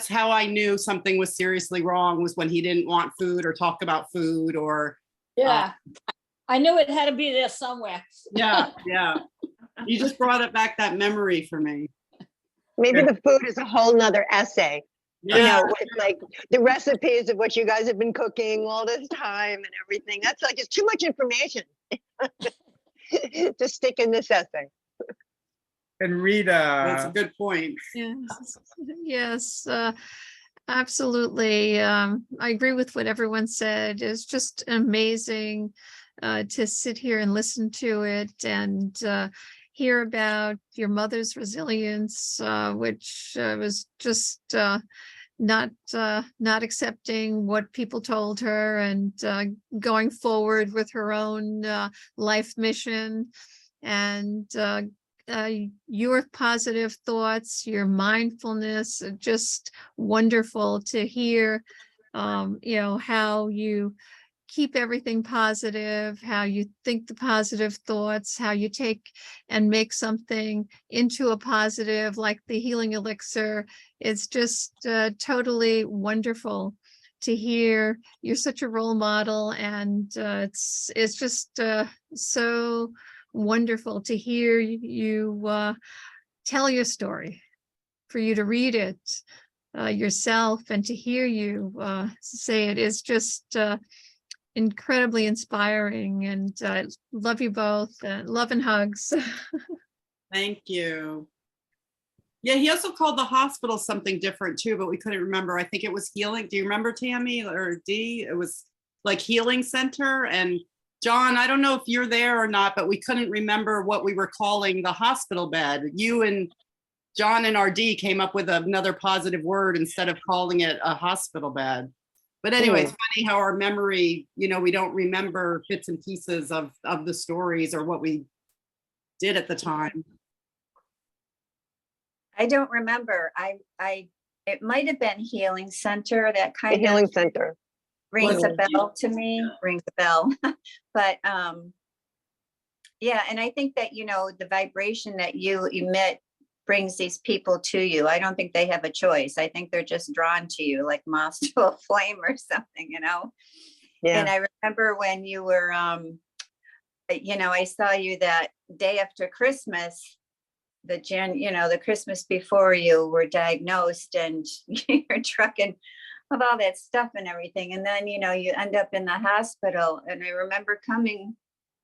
how I knew something was seriously wrong, was when he didn't want food or talk about food or. Yeah, I knew it had to be there somewhere. Yeah. You just brought it back, that memory for me. Maybe the food is a whole nother essay. Yeah. You know, with like the recipes of what you guys have been cooking all this time and everything. That's like, it's too much information to stick in this essay. And Rita. That's a good point. Yes, absolutely. I agree with what everyone said. It's just amazing to sit here and listen to it and hear about your mother's resilience, which was just not accepting what people told her and going forward with her own life mission, and your positive thoughts, your mindfulness, just wonderful to hear, how you keep everything positive, how you think the positive thoughts, how you take and make something into a positive, like the healing elixir. It's just totally wonderful to hear. You're such a role model, and it's just so wonderful to hear you tell your story, for you to read it yourself, and to hear you say it is just incredibly inspiring. And love you both. Love and hugs. Thank you. Yeah, he also called the hospital something different too, but we couldn't remember. I think it was healing. Do you remember, Tammy or Dee? It was like healing center. And John, I don't know if you're there or not, but we couldn't remember what we were calling the hospital bed. You and John and RD came up with another positive word instead of calling it a hospital bed. But anyway, it's funny how our memory, you know, we don't remember bits and pieces of the stories or what we did at the time. I don't remember. It might have been Healing Center, that The kind healing of center. rings a bell to me, rings a bell. But yeah, and I think that, you know, the vibration that you emit brings these people to you. I don't think they have a choice. I think they're just drawn to you like moths to a flame or something, you know? And Yeah. I remember when you were, you know, I saw you that day after Christmas, the Christmas before you were diagnosed, and you're trucking of all that stuff and everything. And then, you know, you end up in the hospital. And I remember coming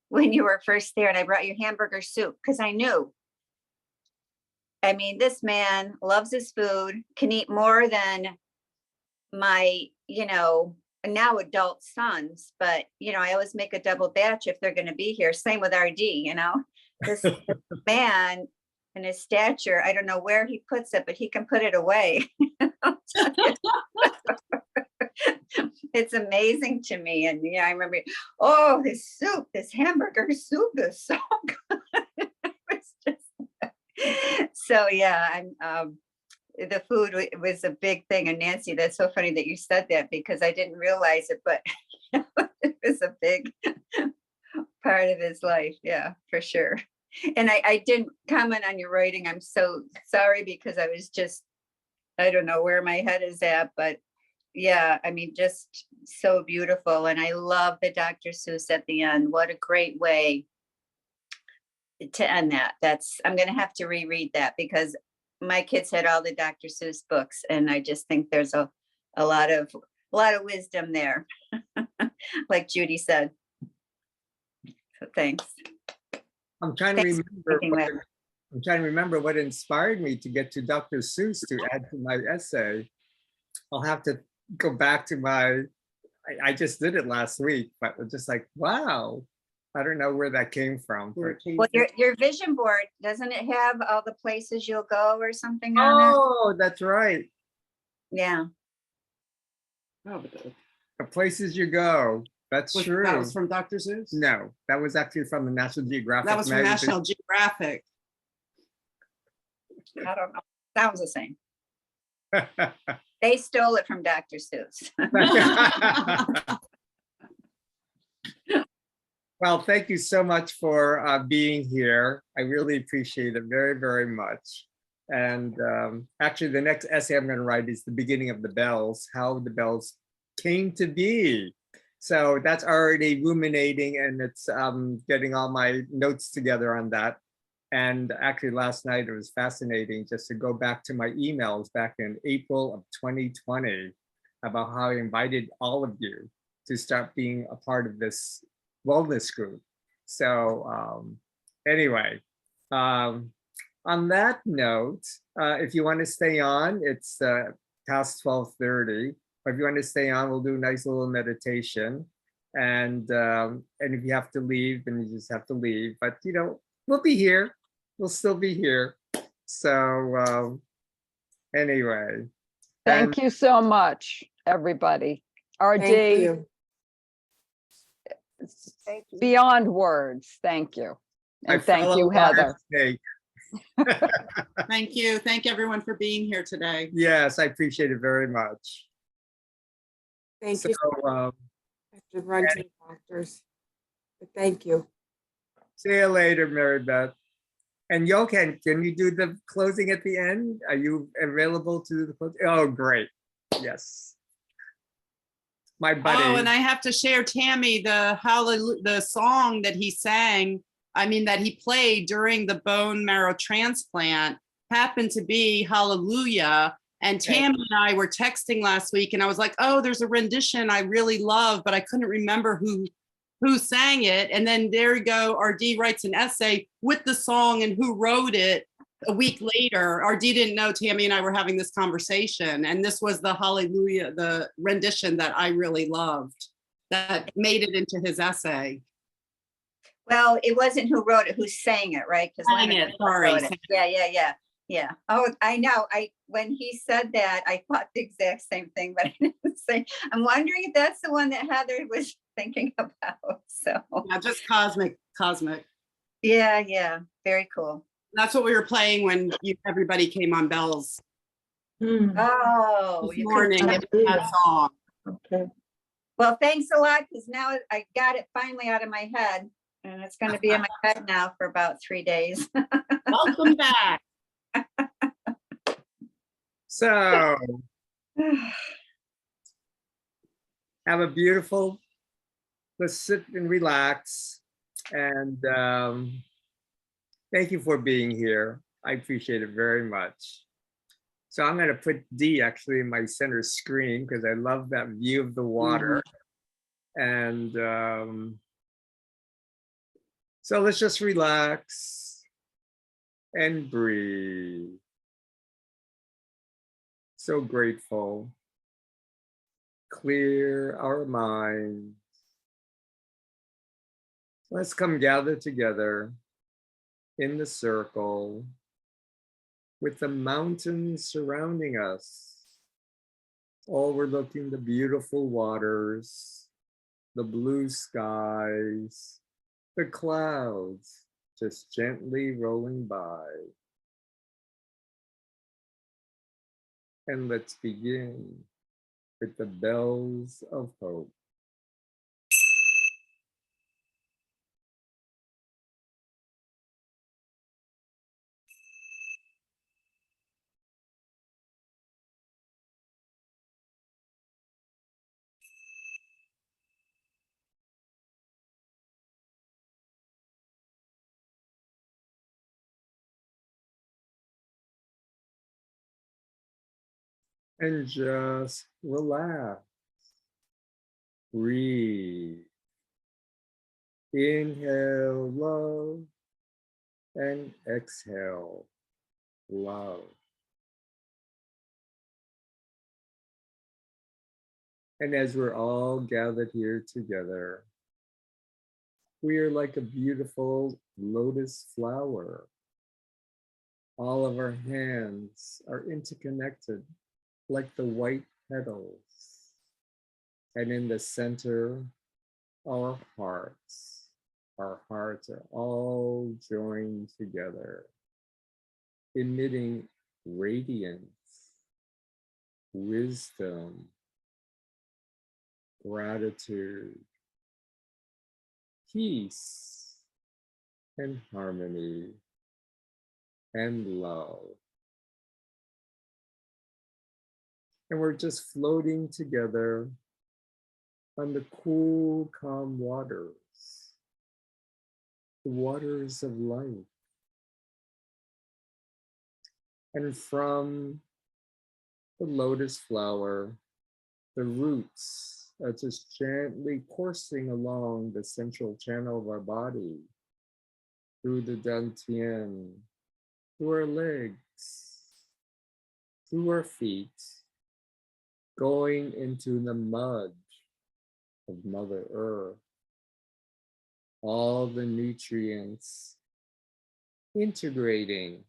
when you were first there, and I brought you hamburger soup because I knew. I mean, this man loves his food, can eat more than my, you know, now adult sons. But, you know, I always make a double batch if they're going to be here. Same with RD, you know, this man and his stature, I don't know where he puts it, but he can put it away. It's amazing to me. And yeah, I remember, oh, this soup, this hamburger soup is so good. It's just, so yeah, the food was a big thing. And Nancy, that's so funny that you said that, because I didn't realize it, but it was a big part of his life. Yeah, for sure. And I didn't comment on your writing. I'm so sorry, because I was just, I don't know where my head is at, but yeah, I mean, just so beautiful. And I love the Dr. Seuss at the end. What a great way to end that. I'm going to have to reread that, because my kids had all the Dr. Seuss books, and I just think there's a lot of wisdom there, like Judy said. So thanks. I'm trying to Thanks for thinking that. I'm trying to remember what inspired me to get to Dr. Seuss to add to my essay. I'll have to go back to I just did it last week, but it's just like, wow, I don't know where that came from. Well, your vision board, doesn't it have all the places you'll go or something on it? Oh, that's right. Yeah. Oh, The places you go. That's true. That was from Dr. Seuss? No, that was actually from the National Geographic. That was from magazine. National Geographic. I don't know. Sounds the same. They stole it from Dr. Seuss. Well, thank you so much for being here. I really appreciate it very, very much. And actually, the next essay I'm going to write is the beginning of the bells, how the bells came to be. So that's already ruminating, and it's getting all my notes together on that. And actually last night it was fascinating just to go back to my emails back in April of 2020 about how I invited all of you to start being a part of this wellness group. So anyway, on that note, if you want to stay on, it's past 12:30. But if you want to stay on, we'll do a nice little meditation. And if you have to leave, then you just have to leave. But you know, we'll be here. We'll still be here. So anyway. Thank you so much, everybody. RD, Thank you. Thank you. beyond words. Thank you. And thank fell you, off my Heather. snake. Thank you. Thank everyone for being here today. Yes, I appreciate it very much. Thank So you. to run to the doctors. But thank you. See you later, Mary Beth. And Jochen, can you do the closing at the end? Are you available to do the closing? Oh, great. Yes. My buddy. Oh, and I have to share, Tammy, the song that he sang, I mean, that he played during the bone marrow transplant happened to be Hallelujah. And Tammy and I were texting last week and I was like, oh, there's a rendition I really love, but I couldn't remember who sang it. And then there you go, RD writes an essay with the song and who wrote it a week later. RD didn't know Tammy and I were having this conversation. And this was the Hallelujah, the rendition that I really loved that made it into his essay. Well, it wasn't who wrote it, who sang it, right? Because Sang it, sorry. Yeah. Oh, I know. When he said that, I thought the exact same thing, but I didn't say. I'm wondering if that's the one that Heather was thinking about. So Yeah, just cosmic. yeah, very cool. That's what we were playing when everybody came on Bells Oh, this you morning. couldn't- It was that song. Okay. Well, thanks a lot, because now I got it finally out of my head, and it's going to be in my head now for about 3 days. Welcome back. So have a beautiful, let's sit and relax. And thank you for being here. I appreciate it very much. So I'm going to put D actually in my center screen because I love that view of the water. And so let's just relax and breathe. So grateful. Clear our minds. Let's come gather together in the circle with the mountains surrounding us, overlooking the beautiful waters, the blue skies, the clouds just gently rolling by. And let's begin with the bells of hope. And just relax. Breathe. Inhale love and exhale love. And as we're all gathered here together, we are like a beautiful lotus flower. All of our hands are interconnected like the white petals. And in the center, our hearts are all joined together, emitting radiance, wisdom, gratitude, peace, and harmony, and love. And we're just floating together on the cool, calm waters, the waters of life. And from the lotus flower, the roots are just gently coursing along the central channel of our body, through the dantian, through our legs, through our feet, going into the mud of Mother Earth. All the nutrients integrating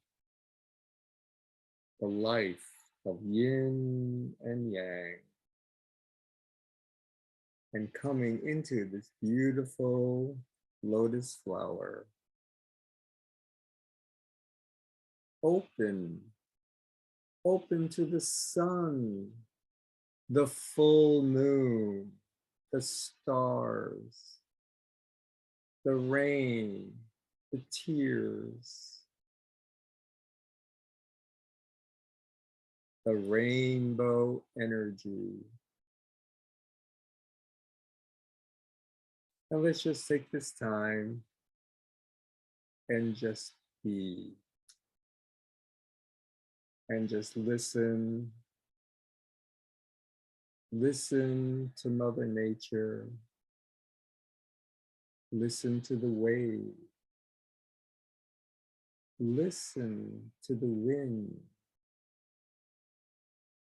the life of yin and yang, and coming into this beautiful lotus flower. Open to the sun, the full moon, the stars, the rain, the tears, the rainbow energy. And let's just take this time and just be. And just listen. Listen to Mother Nature. Listen to the wave. Listen to the wind.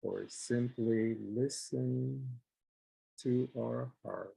Or simply listen to our heart.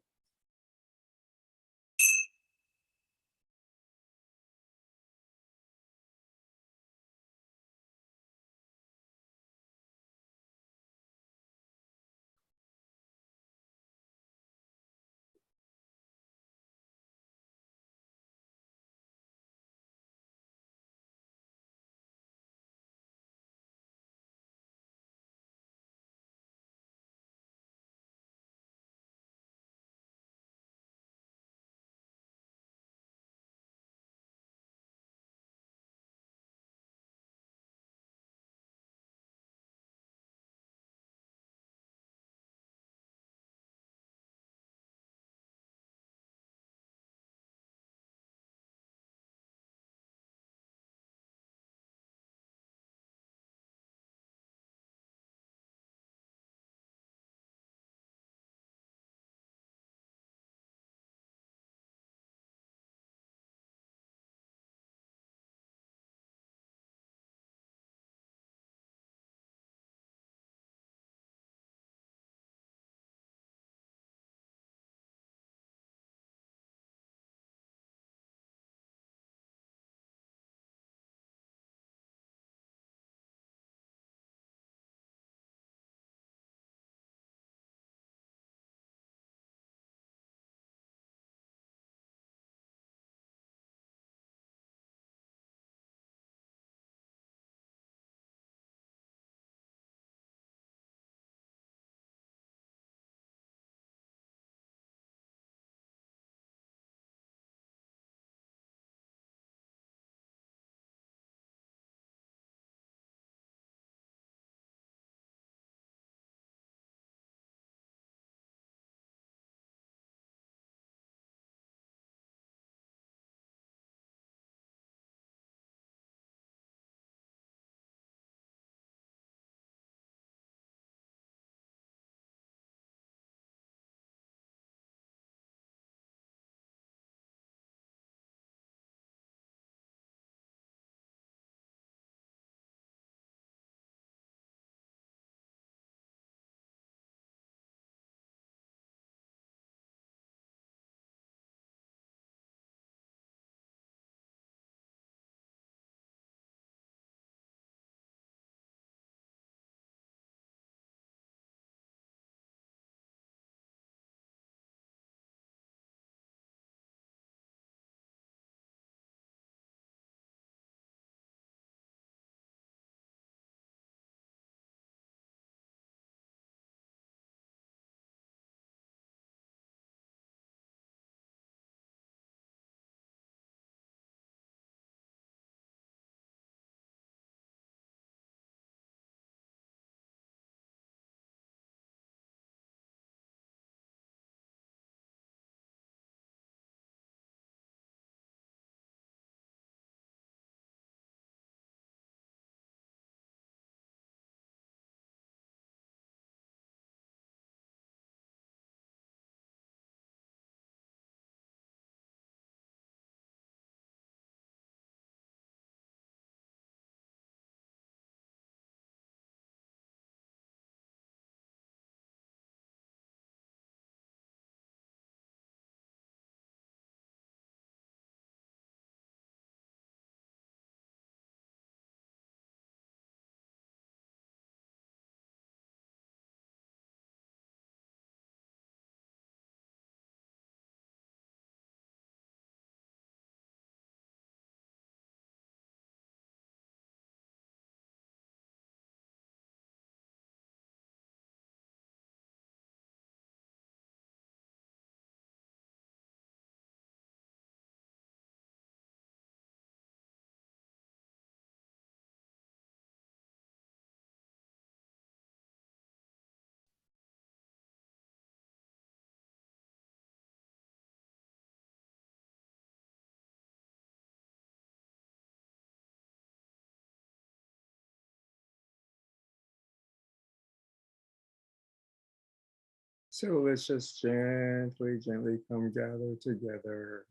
So let's just gently, gently come gather together.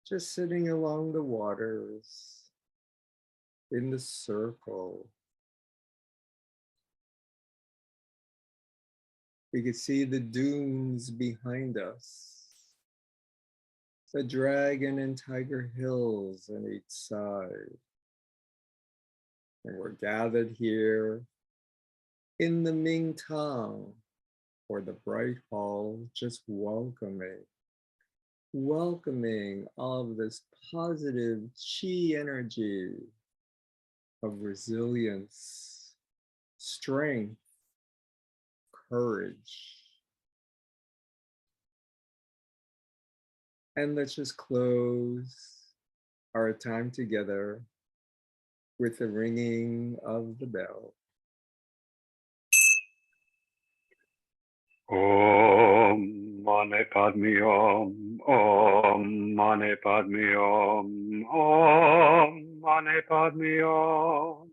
Just sitting along the waters in the circle. We can see the dunes behind us, the Dragon and Tiger Hills on each side. And we're gathered here in the Ming Tong, or the Bright Hall, just welcoming all of this positive chi energy of resilience, strength, courage. And let's just close our time together with the ringing of the bell. Om Mane Padme Hum. Om Mane Padme Hum. Om Mane Padme Hum.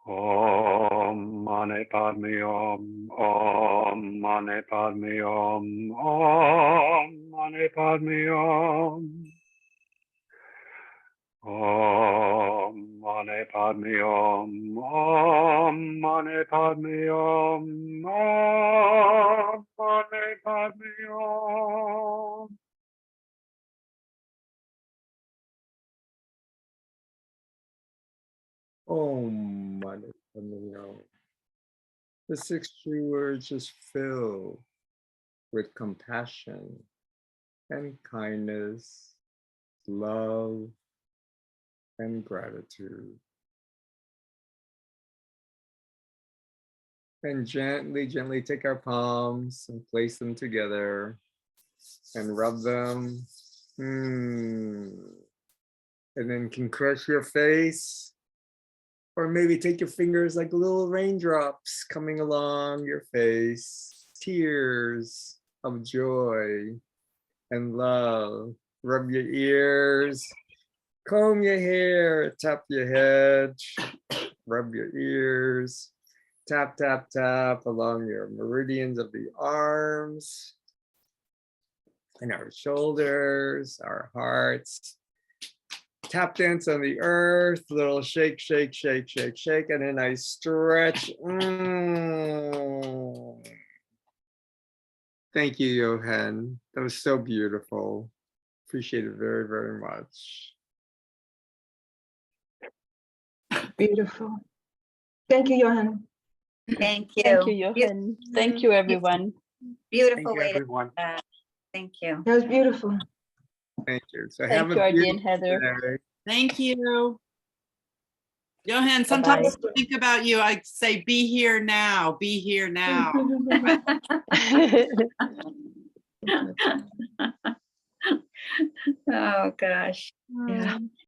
Om Mane Padme Hum. Om Mane Padme Hum. Om Mane Padme Hum. Om Mane Padme Hum. Om Mane Padme Hum. Om Mane Padme Hum. Om Mani Padme Hum. The 6 true words just fill with compassion and kindness, love, and gratitude. And gently, gently take our palms and place them together and rub them. And then can crush your face, or maybe take your fingers like little raindrops coming along your face, tears of joy and love. Rub your ears, comb your hair, tap your head, rub your ears, tap, tap, tap along your meridians of the arms and our shoulders, our hearts. Tap dance on the earth, little shake, shake, shake, shake, shake, and then I stretch. Thank you, Johan. That was so beautiful. Appreciate it very, very much. Beautiful. Thank you, Johan. Thank you. Thank you, Johan. Thank you, everyone. Beautiful Thank you, way to, everyone. thank you. That was beautiful. Thank you. So Thank have you, a Ardy and beautiful Heather. day. Thank you. Johan, sometimes I think about you, I say, be here now, be here now. Oh, gosh. Yeah.